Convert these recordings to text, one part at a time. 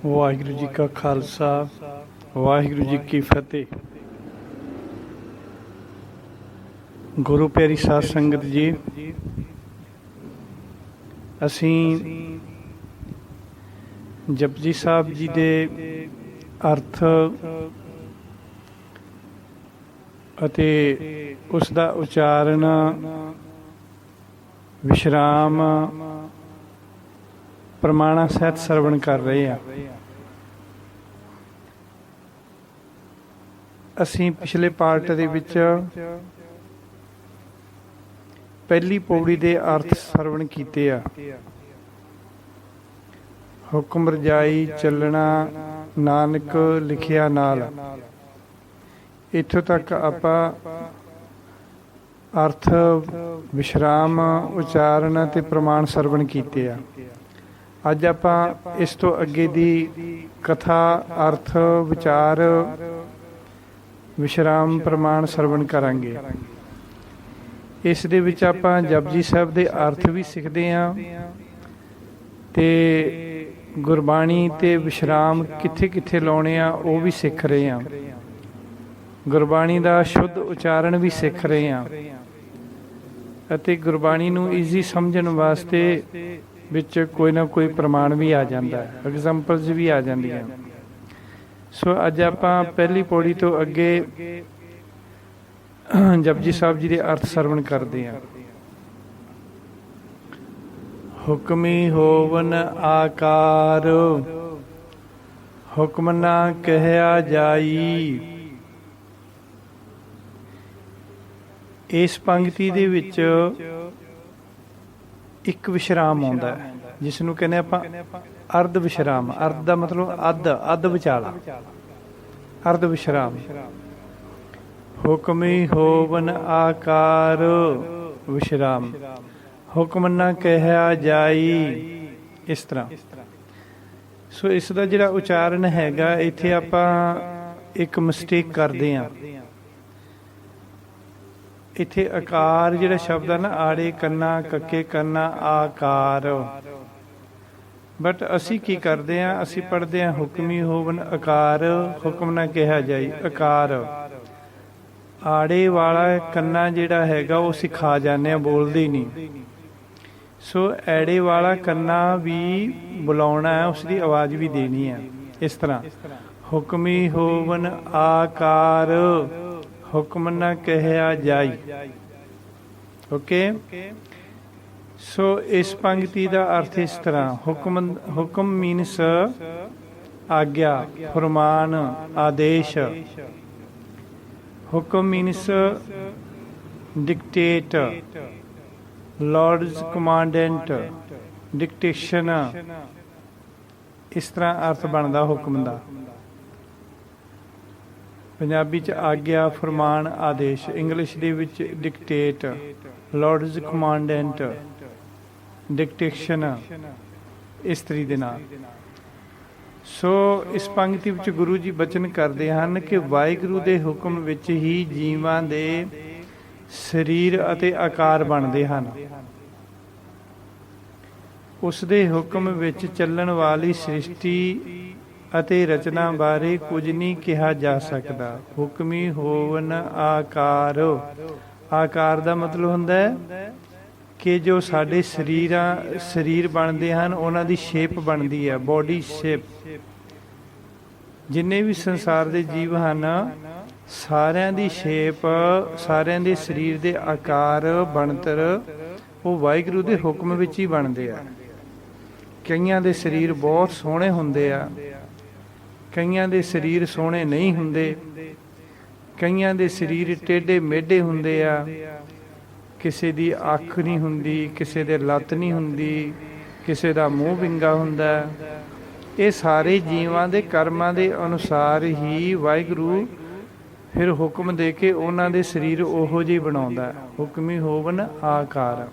ਵਾਹਿਗੁਰੂ ਜੀ ਕਾ ਖਾਲਸਾ ਵਾਹਿਗੁਰੂ ਜੀ ਕੀ ਫਤਿਹ। ਗੁਰੂ ਪਿਆਰੀ ਸਾਧ ਸੰਗਤ ਜੀ, ਅਸੀਂ ਜਪਜੀ ਸਾਹਿਬ ਜੀ ਦੇ ਅਰਥ ਅਤੇ ਉਸ ਦਾ ਉਚਾਰਨ, ਵਿਸ਼ਰਾਮ, ਪ੍ਰਮਾਣਾ ਸਹਿਤ ਸਰਵਣ ਕਰ ਰਹੇ ਹਾਂ। ਅਸੀਂ ਪਿਛਲੇ ਪਾਰਟ ਦੇ ਵਿੱਚ ਪਹਿਲੀ ਪੌੜੀ ਦੇ ਅਰਥ ਸਰਵਣ ਕੀਤੇ ਆ। ਹੁਕਮ ਰਜਾਈ ਚੱਲਣਾ ਨਾਨਕ ਲਿਖਿਆ ਨਾਲ, ਇੱਥੋਂ ਤੱਕ ਆਪਾਂ ਅਰਥ, ਵਿਸ਼ਰਾਮ, ਉਚਾਰਨ ਅਤੇ ਪ੍ਰਮਾਣ ਸਰਵਣ ਕੀਤੇ ਆ। ਅੱਜ ਆਪਾਂ ਇਸ ਤੋਂ ਅੱਗੇ ਦੀ ਕਥਾ, ਅਰਥ, ਵਿਚਾਰ, ਵਿਸ਼ਰਾਮ, ਪ੍ਰਮਾਣ ਸਰਵਣ ਕਰਾਂਗੇ। ਇਸ ਦੇ ਵਿੱਚ ਆਪਾਂ ਜਪਜੀ ਸਾਹਿਬ ਦੇ ਅਰਥ ਵੀ ਸਿੱਖਦੇ ਹਾਂ ਤੇ ਗੁਰਬਾਣੀ ਤੇ ਵਿਸ਼ਰਾਮ ਕਿੱਥੇ ਕਿੱਥੇ ਲਾਉਣੇ ਆ ਉਹ ਵੀ ਸਿੱਖ ਰਹੇ ਹਾਂ। ਗੁਰਬਾਣੀ ਦਾ ਸ਼ੁੱਧ ਉਚਾਰਨ ਵੀ ਸਿੱਖ ਰਹੇ ਹਾਂ ਅਤੇ ਗੁਰਬਾਣੀ ਨੂੰ ਈਜ਼ੀ ਸਮਝਣ ਵਾਸਤੇ ਵਿੱਚ ਕੋਈ ਨਾ ਕੋਈ ਪ੍ਰਮਾਣ ਵੀ ਆ ਜਾਂਦਾ, ਐਗਜ਼ਾਮਪਲਸ ਵੀ ਆ ਜਾਂਦੀਆਂ। ਸੋ ਅੱਜ ਆਪਾਂ ਪਹਿਲੀ ਪੌੜੀ ਤੋਂ ਅੱਗੇ ਜਪਜੀ ਸਾਹਿਬ ਜੀ ਦੇ ਅਰਥ ਸਰਵਣ ਕਰਦੇ ਹਾਂ। ਹੁਕਮੀ ਹੋਵਨ ਆਕਾਰ, ਹੁਕਮ ਨਾ ਕਹਿਆ ਜਾਈ। ਇਸ ਪੰਕਤੀ ਦੇ ਵਿੱਚ ਇੱਕ ਵਿਸ਼ਰਾਮ ਆਉਂਦਾ ਹੈ, ਜਿਸ ਨੂੰ ਕਹਿੰਦੇ ਆਪਾਂ ਅਰਧ ਵਿਸ਼ਰਾਮ। ਅਰਧ ਦਾ ਮਤਲਬ ਅੱਧ ਵਿਚਾਲਾ, ਅਰਧ ਵਿਸ਼ਰਾਮ। ਹੁਕਮੀ ਹੋਵਨ ਆਕਾਰ ਵਿਸ਼ਰਾਮ, ਹੁਕਮ ਨਾ ਕਹਿਆ ਜਾਈ, ਇਸ ਤਰ੍ਹਾਂ। ਸੋ ਇਸ ਦਾ ਜਿਹੜਾ ਉਚਾਰਨ ਹੈਗਾ, ਇੱਥੇ ਆਪਾਂ ਇੱਕ ਮਿਸਟੇਕ ਕਰਦੇ ਹਾਂ। ਇੱਥੇ ਆਕਾਰ ਜਿਹੜਾ ਸ਼ਬਦ ਹੈ ਨਾ, ਆੜੇ ਕੰਨਾ, ਕੱਕੇ ਕੰਨਾ, ਆਕਾਰ। ਬਟ ਅਸੀਂ ਕੀ ਕਰਦੇ ਹਾਂ, ਅਸੀਂ ਪੜ੍ਹਦੇ ਹਾਂ ਹੁਕਮੀ ਹੋਵਨ ਆਕਾਰ, ਹੁਕਮ ਨਾ ਕਿਹਾ ਜਾਈ, ਆਕਾਰ। ਆੜੇ ਵਾਲਾ ਕੰਨਾ ਜਿਹੜਾ ਹੈਗਾ ਉਹ ਸਿਖਾ ਜਾਂਦੇ ਹਾਂ, ਬੋਲਦੇ ਹੀ ਨਹੀਂ। ਸੋ ਐੜੇ ਵਾਲਾ ਕੰਨਾ ਵੀ ਬੁਲਾਉਣਾ ਹੈ, ਉਸ ਦੀ ਆਵਾਜ਼ ਵੀ ਦੇਣੀ ਹੈ। ਇਸ ਤਰ੍ਹਾਂ ਹੁਕਮੀ ਹੋਵਨ ਆਕਾਰ, ਹੁਕਮ ਨਾ ਕਹਿਆ ਜਾਈ। ਓਕੇ। ਸੋ ਇਸ ਪੰਕਤੀ ਦਾ ਅਰਥ ਇਸ ਤਰ੍ਹਾਂ, ਹੁਕਮ ਮੀਨਸ ਆਗਿਆ, ਫਰਮਾਨ, ਆਦੇਸ਼। ਹੁਕਮ means dictate, Lords commandant, dictation. ਇਸ ਤਰ੍ਹਾਂ ਅਰਥ ਬਣਦਾ ਹੁਕਮ ਦਾ। ਪੰਜਾਬੀ 'ਚ ਆਗਿਆ, ਫਰਮਾਨ, ਆਦੇਸ਼। ਇੰਗਲਿਸ਼ ਦੇ ਵਿੱਚ ਡਿਕਟੇਟ, ਲਾਰਡਸ ਕਮਾਂਡੈਂਟ, ਡਿਕਟੇਸ਼ਨ, ਇਸ ਤਰੀਕੇ ਦੇ ਨਾਲ। ਸੋ ਇਸ ਪੰਕਤੀ ਵਿੱਚ ਗੁਰੂ ਜੀ ਬਚਨ ਕਰਦੇ ਹਨ ਕਿ ਵਾਹਿਗੁਰੂ ਦੇ ਹੁਕਮ ਵਿੱਚ ਹੀ ਜੀਵਾਂ ਦੇ ਸਰੀਰ ਅਤੇ ਆਕਾਰ ਬਣਦੇ ਹਨ। ਉਸ ਦੇ ਹੁਕਮ ਵਿੱਚ ਚੱਲਣ ਵਾਲੀ ਸ੍ਰਿਸ਼ਟੀ ਅਤੇ ਰਚਨਾ ਬਾਰੇ ਕੁਝ ਨਹੀਂ ਕਿਹਾ ਜਾ ਸਕਦਾ। ਹੁਕਮੀ ਹੋਵਨ ਆਕਾਰ, ਆਕਾਰ ਦਾ ਮਤਲਬ ਹੁੰਦਾ ਹੈ ਕਿ ਜੋ ਸਾਡੇ ਸਰੀਰ ਬਣਦੇ ਹਨ, ਉਹਨਾਂ ਦੀ ਸ਼ੇਪ ਬਣਦੀ ਹੈ, ਬੋਡੀ ਸ਼ੇਪ। ਜਿੰਨੇ ਵੀ ਸੰਸਾਰ ਦੇ ਜੀਵ ਹਨ, ਸਾਰਿਆਂ ਦੀ ਸ਼ੇਪ, ਸਾਰਿਆਂ ਦੇ ਸਰੀਰ ਦੇ ਆਕਾਰ, ਬਣਤਰ ਉਹ ਵਾਹਿਗੁਰੂ ਦੇ ਹੁਕਮ ਵਿੱਚ ਹੀ ਬਣਦੇ ਆ। ਕਈਆਂ ਦੇ ਸਰੀਰ ਬਹੁਤ ਸੋਹਣੇ ਹੁੰਦੇ ਆ, ਕਈਆਂ ਦੇ ਸਰੀਰ ਸੋਹਣੇ ਨਹੀਂ ਹੁੰਦੇ, ਕਈਆਂ ਦੇ ਸਰੀਰ ਟੇਢੇ ਮੇਢੇ ਹੁੰਦੇ ਆ, ਕਿਸੇ ਦੀ ਅੱਖ ਨਹੀਂ ਹੁੰਦੀ, ਕਿਸੇ ਦੇ ਲੱਤ ਨਹੀਂ ਹੁੰਦੀ, ਕਿਸੇ ਦਾ ਮੂੰਹ ਵਿੰਗਾ ਹੁੰਦਾ। ਇਹ ਸਾਰੇ ਜੀਵਾਂ ਦੇ ਕਰਮਾਂ ਦੇ ਅਨੁਸਾਰ ਹੀ ਵਾਹਿਗੁਰੂ ਫਿਰ ਹੁਕਮ ਦੇ ਕੇ ਉਹਨਾਂ ਦੇ ਸਰੀਰ ਉਹੋ ਜਿਹੇ ਬਣਾਉਂਦਾ। ਹੁਕਮੀ ਹੋਵਨ ਆਕਾਰ।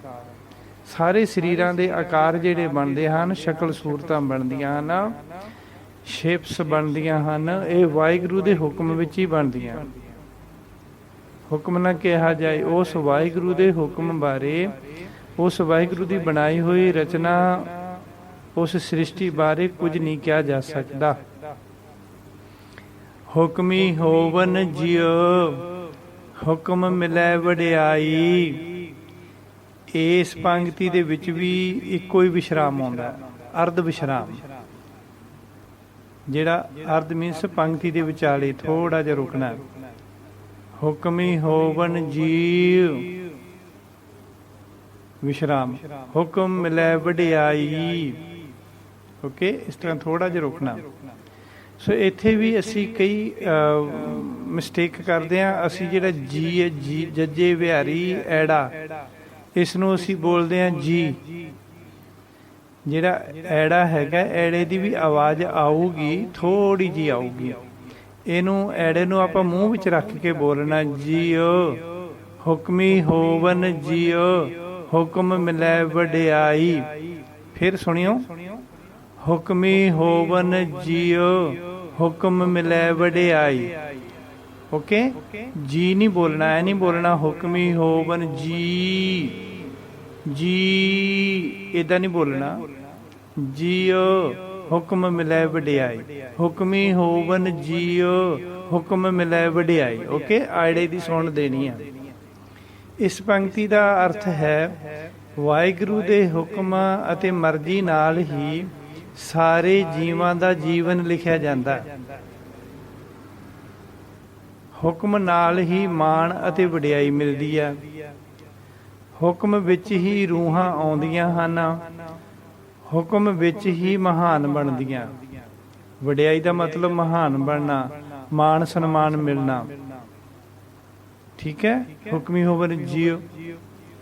ਸਾਰੇ ਸਰੀਰਾਂ ਦੇ ਆਕਾਰ ਜਿਹੜੇ ਬਣਦੇ ਹਨ, ਸ਼ਕਲ ਸੂਰਤਾਂ ਬਣਦੀਆਂ ਹਨ, ਸ਼ੇਪਸ ਬਣਦੀਆਂ ਹਨ, ਇਹ ਵਾਹਿਗੁਰੂ ਦੇ ਹੁਕਮ ਵਿੱਚ ਹੀ ਬਣਦੀਆਂ। ਹੁਕਮ ਨਾ ਕਿਹਾ ਜਾਏ, ਉਸ ਵਾਹਿਗੁਰੂ ਦੇ ਹੁਕਮ ਬਾਰੇ, ਉਸ ਵਾਹਿਗੁਰੂ ਦੀ ਬਣਾਈ ਹੋਈ ਰਚਨਾ ਉਸ ਸ੍ਰਿਸ਼ਟੀ ਬਾਰੇ ਕੁਝ ਨਹੀਂ ਕਿਹਾ ਜਾ ਸਕਦਾ। ਹੁਕਮੀ ਹੋਵਨ ਜਿਉ ਹੁਕਮ ਮਿਲੈ ਵਡਿਆਈ। ਇਸ ਪੰਕਤੀ ਦੇ ਵਿੱਚ ਵੀ ਇੱਕੋ ਹੀ ਵਿਸ਼ਰਾਮ ਆਉਂਦਾ, ਅਰਧ ਵਿਸ਼ਰਾਮ। ਜਿਹੜਾ ਅਰਧ ਮੀਨਸ ਪੰਕਤੀ ਦੇ ਵਿਚਾਲੇ ਥੋੜਾ ਜਿਹਾ ਰੁਕਣਾ। ਹੁਕਮੀ ਹੋਵਨ ਜੀਵ ਵਿਸ਼ਰਾਮ, ਹੁਕਮ ਮਿਲੈ ਵਡਿਆਈ। ਓਕੇ, ਇਸ ਤਰ੍ਹਾਂ ਥੋੜਾ ਜਿਹਾ ਰੁਕਣਾ। ਸੋ ਇੱਥੇ ਵੀ ਅਸੀਂ ਕਈ ਮਿਸਟੇਕ ਕਰਦੇ ਹਾਂ। ਅਸੀਂ ਜਿਹੜਾ ਜੀ ਹੈ, ਜੀ ਜੱਜੇ ਵਿਹਾਰੀ ਐੜਾ, ਇਸ ਨੂੰ ਅਸੀਂ ਬੋਲਦੇ ਹਾਂ ਜੀ। ਜਿਹੜਾ ਐੜਾ ਹੈਗਾ, ਐੜੇ ਦੀ ਵੀ ਆਵਾਜ਼ ਆਊਗੀ, ਥੋੜੀ ਜਿਹੀ ਆਊਗੀ। ਇਹਨੂੰ ਐੜੇ ਨੂੰ ਆਪਾਂ ਮੂੰਹ ਵਿੱਚ ਰੱਖ ਕੇ ਬੋਲਣਾ, ਜੀਓ ਹੁਕਮੀ ਹੋਵਨ ਜੀਓ ਹੁਕਮ ਮਿਲੈ ਵਡਿਆਈ। ਫਿਰ ਸੁਣਿਓ, ਹੁਕਮੀ ਹੋਵਨ ਜੀਓ ਹੁਕਮ ਮਿਲੈ ਵਡਿਆਈ। ਓਕੇ, ਜੀ ਨਹੀਂ ਬੋਲਣਾ, ਐ ਨਹੀਂ ਬੋਲਣਾ ਹੁਕਮੀ ਹੋਵਨ ਜੀ, ਜੀ ਏਦਾਂ ਨਹੀਂ ਬੋਲਣਾ। ਜੀਓ ਹੁਕਮ ਮਿਲੈ ਵਡਿਆਈ, ਹੁਕਮੀ ਹੋਵਨ ਜੀਓ ਹੁਕਮ ਮਿਲੈ ਵਡਿਆਈ। ਓਕੇ, ਆੜੇ ਦੀ ਸੁਣ ਦੇਣੀ ਆ। ਇਸ ਪੰਕਤੀ ਦਾ ਅਰਥ ਹੈ ਵਾਹਿਗੁਰੂ ਦੇ ਹੁਕਮ ਅਤੇ ਮਰਜ਼ੀ ਨਾਲ ਹੀ ਸਾਰੇ ਜੀਵਾਂ ਦਾ ਜੀਵਨ ਲਿਖਿਆ ਜਾਂਦਾ। ਹੁਕਮ ਨਾਲ ਹੀ ਮਾਣ ਅਤੇ ਵਡਿਆਈ ਮਿਲਦੀ ਹੈ। ਹੁਕਮ ਵਿੱਚ ਹੀ ਰੂਹਾਂ ਆਉਂਦੀਆਂ ਹਨ, ਹੁਕਮ ਵਿੱਚ ਹੀ ਮਹਾਨ ਬਣਦੀਆਂ। ਵਡਿਆਈ ਦਾ ਮਤਲਬ ਮਹਾਨ ਬਣਨਾ, ਮਾਣ ਸਨਮਾਨ ਮਿਲਣਾ। ਠੀਕ ਹੈ, ਹੁਕਮੀ ਹੋਵਨ ਜੀਵ,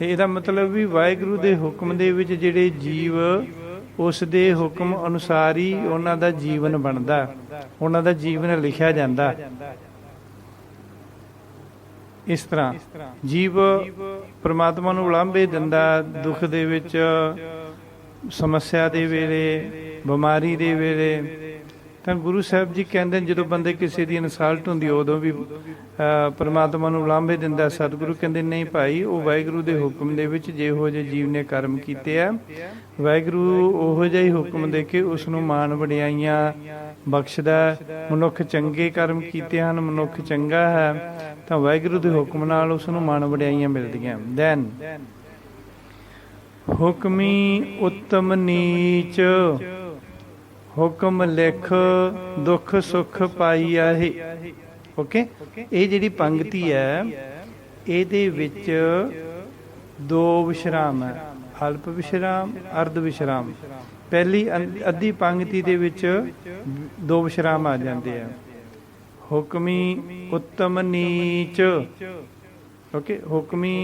ਇਹਦਾ ਮਤਲਬ ਵੀ ਵਾਹਿਗੁਰੂ ਦੇ ਹੁਕਮ ਦੇ ਵਿੱਚ ਜਿਹੜੇ ਜੀਵ, ਉਸ ਦੇ ਹੁਕਮ ਅਨੁਸਾਰ ਹੀ ਉਹਨਾਂ ਦਾ ਜੀਵਨ ਬਣਦਾ, ਉਹਨਾਂ ਦਾ ਜੀਵਨ ਲਿਖਿਆ ਜਾਂਦਾ। ਇਸ ਤਰ੍ਹਾਂ ਜੀਵ ਪ੍ਰਮਾਤਮਾ ਨੂੰ ਉਲਾਂਭੇ ਦਿੰਦਾ, ਦੁੱਖ ਦੇ ਵਿੱਚ, ਸਮੱਸਿਆ ਦੇ ਵੇਲੇ, ਬਿਮਾਰੀ ਦੇ ਵੇਲੇ। ਤਾਂ ਗੁਰੂ ਸਾਹਿਬ ਜੀ ਕਹਿੰਦੇ ਜਦੋਂ ਬੰਦੇ ਕਿਸੇ ਦੀ ਇਨਸਲਟ ਹੁੰਦੀ ਉਦੋਂ ਵੀ ਪ੍ਰਮਾਤਮਾ ਨੂੰ ਉਲਾਂਭੇ ਦਿੰਦਾ। ਸਤਿਗੁਰੂ ਕਹਿੰਦੇ ਨਹੀਂ ਭਾਈ, ਉਹ ਵਾਹਿਗੁਰੂ ਦੇ ਹੁਕਮ ਦੇ ਵਿੱਚ ਜਿਹੋ ਜਿਹੇ ਜੀਵ ਨੇ ਕਰਮ ਕੀਤੇ ਆ, ਵਾਹਿਗੁਰੂ ਉਹੋ ਜਿਹਾ ਹੀ ਹੁਕਮ ਦੇ ਕੇ ਉਸ ਨੂੰ ਮਾਣ ਵਡਿਆਈਆਂ ਬਖਸ਼ਦਾ। ਮਨੁੱਖ ਚੰਗੇ ਕਰਮ ਕੀਤੇ ਹਨ, ਮਨੁੱਖ ਚੰਗਾ ਹੈ, ਤਾਂ ਵਾਹਿਗੁਰੂ ਦੇ ਹੁਕਮ ਨਾਲ ਉਸ ਨੂੰ ਮਾਣ ਵਡਿਆਈਆਂ ਮਿਲਦੀਆਂ। ਦੈਨ ਹੁਕਮੀ ਉੱਤਮ ਨੀਚ ਹੁਕਮ ਲਿਖ ਦੁੱਖ ਸੁੱਖ ਪਾਈਆ ਹੈ। ਓਕੇ, ਇਹ ਜਿਹੜੀ ਪੰਕਤੀ ਹੈ ਇਹਦੇ ਵਿੱਚ ਦੋ ਵਿਸ਼ਰਾਮ ਹੈ, ਅਲਪ ਵਿਸ਼ਰਾਮ, ਅਰਧ ਵਿਸ਼ਰਾਮ। ਪਹਿਲੀ ਅੱਧੀ ਪੰਕਤੀ ਦੇ ਵਿੱਚ ਦੋ ਵਿਸ਼ਰਾਮ ਆ ਜਾਂਦੇ ਆ। ਹੁਕਮੀ ਉੱਤਮ ਨੀਚ, ਓਕੇ, ਹੁਕਮੀ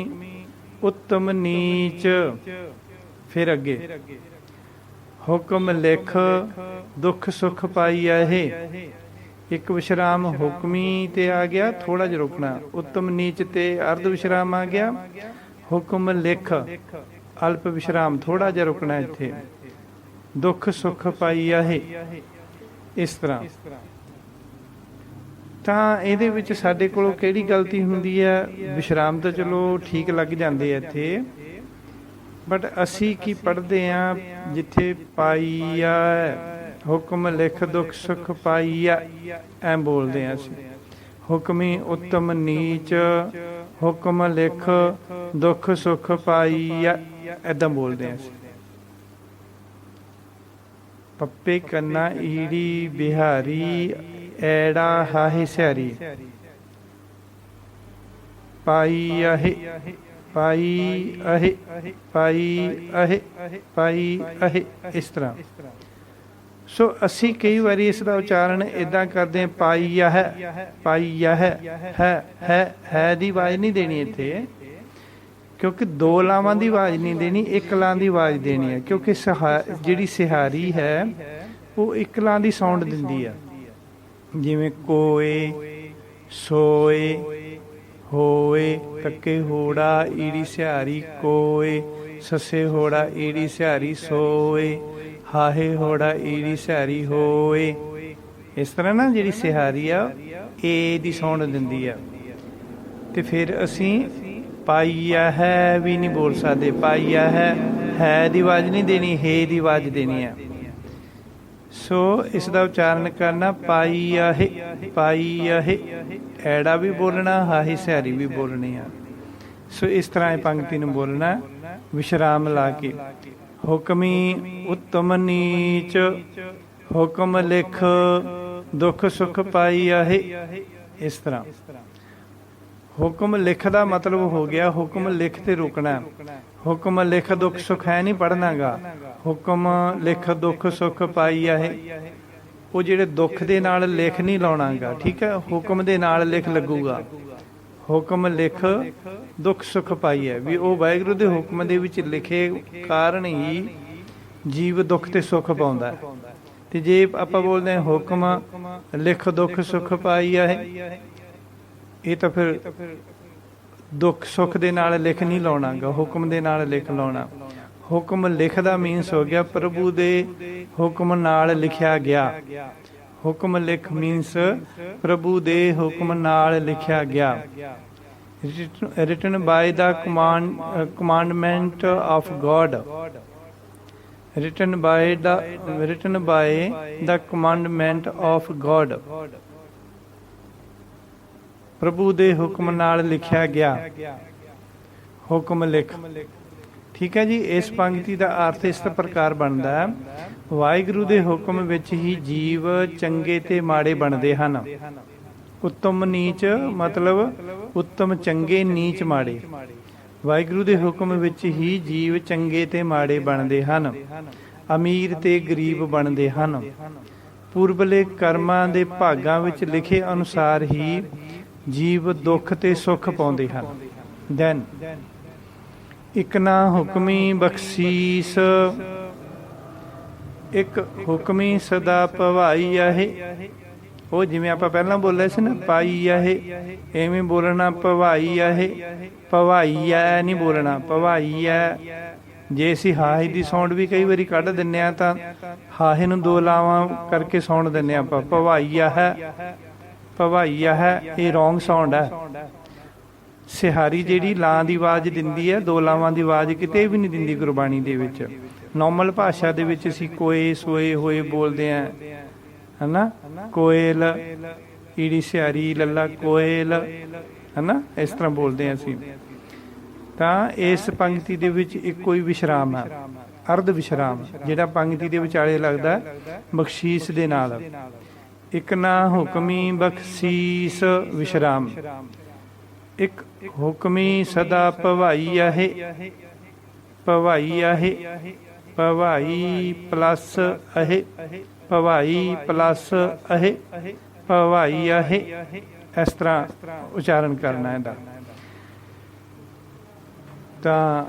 ਉੱਤਮ ਨੀਚ। ਫਿਰ ਅੱਗੇ ਹੁਕਮ ਲਿਖ ਦੁੱਖ ਸੁੱਖ ਪਾਈਆ ਹੈ। ਇੱਕ ਵਿਸ਼ਰਾਮ ਹੁਕਮੀ ਤੇ ਆ ਗਿਆ, ਥੋੜਾ ਜਿਹਾ ਰੁਕਣਾ। ਉੱਤਮ ਨੀਚ ਤੇ ਅਰਧ ਵਿਸ਼ਰਾਮ ਆ ਗਿਆ। ਹੁਕਮ ਲਿਖ ਅਲਪ ਵਿਸ਼ਰਾਮ, ਥੋੜਾ ਜਿਹਾ ਰੁਕਣਾ ਇੱਥੇ। ਦੁੱਖ ਸੁੱਖ ਪਾਈਆ ਹੈ, ਇਸ ਤਰ੍ਹਾਂ। ਤਾਂ ਇਹਦੇ ਵਿੱਚ ਸਾਡੇ ਕੋਲੋਂ ਕਿਹੜੀ ਗਲਤੀ ਹੁੰਦੀ ਹੈ? ਵਿਸ਼ਰਾਮ ਤਾਂ ਚਲੋ ਠੀਕ ਲੱਗ ਜਾਂਦੇ ਆ ਇੱਥੇ, ਬਟ ਅਸੀਂ ਕੀ ਪੜ੍ਹਦੇ ਹਾਂ? ਜਿੱਥੇ ਪਾਈਆ ਹੁਕਮ ਲਿਖ ਦੁੱਖ ਸੁੱਖ ਪਾਈਆ, ਐਂ ਬੋਲਦੇ ਹਾਂ ਅਸੀਂ। ਹੁਕਮੀ ਉੱਤਮ ਨੀਚ ਹੁਕਮ ਲਿਖ ਦੁੱਖ ਸੁੱਖ ਪਾਈਆ, ਏਦਾਂ ਬੋਲਦੇ ਹਾਂ ਅਸੀਂ। ਪੱਪੇ ਕੰਨਾ ਈੜੀ ਬਿਹਾਰੀ ਐੜਾ ਹਾਹੇ ਸਿਆਰੀ। ਪਾਈ ਅਹੇ ਪਾਈ ਅਹੇ ਪਾਈ ਅਹੇ ਪਾਈ ਅਹੇ, ਇਸ ਤਰ੍ਹਾਂ। ਸੋ ਅਸੀਂ ਕਈ ਵਾਰੀ ਇਸ ਦਾ ਉਚਾਰਨ ਇਦਾਂ ਕਰਦੇ ਹਾਂ, ਪਾਈ ਹੈ ਪਾਈ ਹੈ ਦੀ ਆਵਾਜ਼ ਨਹੀਂ ਦੇਣੀ ਇੱਥੇ, ਕਿਉਂਕਿ ਦੋ ਲਾਵਾਂ ਦੀ ਆਵਾਜ਼ ਨਹੀਂ ਦੇਣੀ, ਇੱਕ ਲਾਂ ਦੀ ਆਵਾਜ਼ ਦੇਣੀ ਹੈ। ਕਿਉਂਕਿ ਜਿਹੜੀ ਸਿਹਾਰੀ ਹੈ ਉਹ ਇੱਕ ਲਾਂ ਦੀ ਸਾਊਂਡ ਦਿੰਦੀ ਆ। ਜਿਵੇਂ ਕੋਏ, ਸੋਏ, ਹੋਏ, ਕੱਕੇ ਹੋੜਾ ਈੜੀ ਸਿਹਾਰੀ ਕੋਏ, ਸੱਸੇ ਹੋੜਾ ਈੜੀ ਸਿਹਾਰੀ ਸੋਏ, ਹਾਹੇ ਹੋੜਾ ਈੜੀ ਸਿਹਾਰੀ ਹੋਏ। ਇਸ ਤਰ੍ਹਾਂ ਨਾ ਜਿਹੜੀ ਸਿਹਾਰੀ ਆ ਏ ਦੀ ਸਾਊਂਡ ਦਿੰਦੀ ਆ। ਤੇ ਫਿਰ ਅਸੀਂ ਪਾਈਆ ਹੈ ਵੀ ਨਹੀਂ ਬੋਲ ਸਕਦੇ। ਪਾਈਆ ਹੈ ਦੀ ਆਵਾਜ਼ ਨਹੀਂ ਦੇਣੀ, ਹੇ ਦੀ ਆਵਾਜ਼ ਦੇਣੀ ਆ। ਸੋ ਇਸ ਦਾ ਉਚਾਰਨ ਕਰਨਾ ਪਾਈ ਆਹੇ, ਪਾਈ ਆਹੇ, ਐੜਾ ਵੀ ਬੋਲਣਾ, ਹਾਹੀ ਸਿਹਾਰੀ ਵੀ ਬੋਲਣੀ ਆ। ਸੋ ਇਸ ਤਰ੍ਹਾਂ ਇਹ ਪੰਕਤੀ ਨੂੰ ਬੋਲਣਾ ਵਿਸ਼ਰਾਮ ਲਾ ਕੇ। ਹੁਕਮੀ ਉੱਤਮ ਨੀਚ, ਹੁਕਮ ਲਿਖ ਦੁੱਖ ਸੁਖ ਪਾਈ ਆਹੇ। ਇਸ ਤਰ੍ਹਾਂ ਹੁਕਮ ਲਿਖ ਦਾ ਮਤਲਬ ਹੋ ਗਿਆ ਹੁਕਮ ਲਿਖ ਤੇ ਰੁਕਣਾ। ਹੁਕਮ ਲਿਖ ਦੁੱਖ ਸੁਖ ਹੈ ਨਹੀਂ ਪੜ੍ਹਨਾ ਗਾ। ਹੁਕਮ ਲਿਖ ਦੁੱਖ ਸੁਖ ਪਾਈ ਆਹੇ, ਉਹ ਜਿਹੜੇ ਦੁੱਖ ਦੇ ਨਾਲ ਲਿਖ ਨਹੀਂ ਲਾਉਣਾ ਗਾ, ਠੀਕ ਹੈ। ਹੁਕਮ ਦੇ ਨਾਲ ਲਿਖ ਲੱਗੂਗਾ। ਹੁਕਮ ਲਿਖ ਦੁੱਖ ਸੁਖ ਪਾਈ ਹੈ ਵੀ ਉਹ ਵਾਹਿਗੁਰੂ ਦੇ ਹੁਕਮ ਦੇ ਵਿੱਚ ਲਿਖੇ ਕਾਰਨ ਹੀ ਜੀਵ ਦੁੱਖ ਤੇ ਸੁੱਖ ਪਾਉਂਦਾ। ਤੇ ਜੇ ਆਪਾਂ ਬੋਲਦੇ ਹਾਂ ਹੁਕਮ ਲਿਖ ਦੁੱਖ ਸੁਖ ਪਾਈ ਹੈ, ਇਹ ਤਾਂ ਫਿਰ ਦੁੱਖ ਸੁੱਖ ਦੇ ਨਾਲ ਲਿਖ ਨਹੀਂ ਲਾਉਣਾ ਗਾ, ਹੁਕਮ ਦੇ ਨਾਲ ਲਿਖ ਲਾਉਣਾ। ਹੁਕਮ ਲਿਖ ਦਾ ਮੀਨਸ ਹੋ ਗਿਆ ਪ੍ਰਭੂ ਦੇ ਹੁਕਮ ਨਾਲ ਲਿਖਿਆ ਗਿਆ। ਹੁਕਮ ਲਿਖ ਮੀਨਸ ਪ੍ਰਭੂ ਦੇ ਹੁਕਮ ਨਾਲ ਲਿਖਿਆ ਗਿਆ। written by the commandment of God, written by the commandment of God, ਪ੍ਰਭੂ ਦੇ ਹੁਕਮ ਨਾਲ ਲਿਖਿਆ ਗਿਆ। ਹੁਕਮ ਲਿਖ, ਠੀਕ ਹੈ ਜੀ। ਇਸ ਪੰਕਤੀ ਦਾ ਅਰਥ ਇਸ ਪ੍ਰਕਾਰ ਬਣਦਾ ਹੈ, ਵਾਹਿਗੁਰੂ ਦੇ ਹੁਕਮ ਵਿੱਚ ਹੀ ਜੀਵ ਚੰਗੇ ਤੇ ਮਾੜੇ ਬਣਦੇ ਹਨ। ਉੱਤਮ ਨੀਚ ਮਤਲਬ ਉੱਤਮ ਚੰਗੇ, ਨੀਚ ਮਾੜੇ। ਵਾਹਿਗੁਰੂ ਦੇ ਹੁਕਮ ਵਿੱਚ ਹੀ ਜੀਵ ਚੰਗੇ ਤੇ ਮਾੜੇ ਬਣਦੇ ਹਨ, ਅਮੀਰ ਤੇ ਗਰੀਬ ਬਣਦੇ ਹਨ। ਪੂਰਬਲੇ ਕਰਮਾਂ ਦੇ ਭਾਗਾਂ ਵਿੱਚ ਲਿਖੇ ਅਨੁਸਾਰ ਹੀ ਜੀਵ ਦੁੱਖ ਤੇ ਸੁੱਖ ਪਾਉਂਦੇ ਹਨ। ਦੈਨ ਇੱਕ ਨਾ ਹੁਕਮੀ ਬਖਸ਼ੀਸ, ਇੱਕ ਹੁਕਮੀ ਸਦਾ ਭਵਾਈ ਆਹੇ। ਉਹ ਜਿਵੇਂ ਆਪਾਂ ਪਹਿਲਾਂ ਬੋਲਿਆ ਸੀ ਨਾ ਪਾਈ ਆਹੇ, ਐਵੇਂ ਬੋਲਣਾ ਭਵਾਈ ਆਹੇ। ਭਵਾਈ ਐ ਨਹੀਂ ਬੋਲਣਾ, ਭਵਾਈ ਐ। ਜੇ ਅਸੀਂ ਹਾਹੇ ਦੀ ਸਾਊਂਡ ਵੀ ਕਈ ਵਾਰੀ ਕੱਢ ਦਿੰਦੇ ਆ ਤਾਂ ਹਾਹੇ ਨੂੰ ਦੋ ਲਾਵਾਂ ਕਰਕੇ ਸਾਊਂਡ ਦਿੰਦੇ ਆਪਾਂ, ਭਵਾਈਆ ਹੈ, ਭਵਾਈਆ ਹੈ। ਇਹ ਰੋਂਗ ਸਾਊਂਡ ਹੈ। ਸਿਹਾਰੀ ਜਿਹੜੀ ਲਾਂ ਦੀ ਆਵਾਜ਼ ਦਿੰਦੀ ਹੈ, ਦੋ ਲਾਵਾਂ ਦੀ ਆਵਾਜ਼ ਕਿਤੇ ਵੀ ਨਹੀਂ ਦਿੰਦੀ ਗੁਰਬਾਣੀ ਦੇ ਵਿੱਚ। ਨੋਰਮਲ ਭਾਸ਼ਾ ਦੇ ਵਿੱਚ ਅਸੀਂ ਕੋਏ ਸੋਏ ਹੋਏ ਬੋਲਦੇ ਹਾਂ, ਹਨਾ। ਕੋਇਲ, ਈੜੀ ਸਿਹਾਰੀ ਲੱਲਾ ਕੋਇਲ, ਹਨਾ, ਇਸ ਤਰ੍ਹਾਂ ਬੋਲਦੇ ਹਾਂ ਅਸੀਂ। ਤਾਂ ਇਸ ਪੰਕਤੀ ਦੇ ਵਿੱਚ ਇੱਕੋ ਹੀ ਵਿਸ਼ਰਾਮ ਹੈ, ਅਰਧ ਵਿਸ਼ਰਾਮ, ਜਿਹੜਾ ਪੰਕਤੀ ਦੇ ਵਿਚਾਲੇ ਲੱਗਦਾ ਬਖਸ਼ੀਸ ਦੇ ਨਾਲ। ਇੱਕ ਨਾ ਹੁਕਮੀ ਬਖਸ਼ੀਸ ਵਿਸ਼ਰਾਮ, ਇੱਕ ਹੁਕਮੀ ਸਦਾ ਭਵਾਈ ਆਹੇ। ਭਵਾਈ ਆਹੇ, ਭਵਾਈ ਪਲੱਸ ਅਹੇ, ਭਵਾਈ ਪਲੱਸ ਅਹੇ, ਭਵਾਈ ਆਹੇ। ਇਸ ਤਰ੍ਹਾਂ ਉਚਾਰਨ ਕਰਨਾ ਇਹਦਾ। ਤਾਂ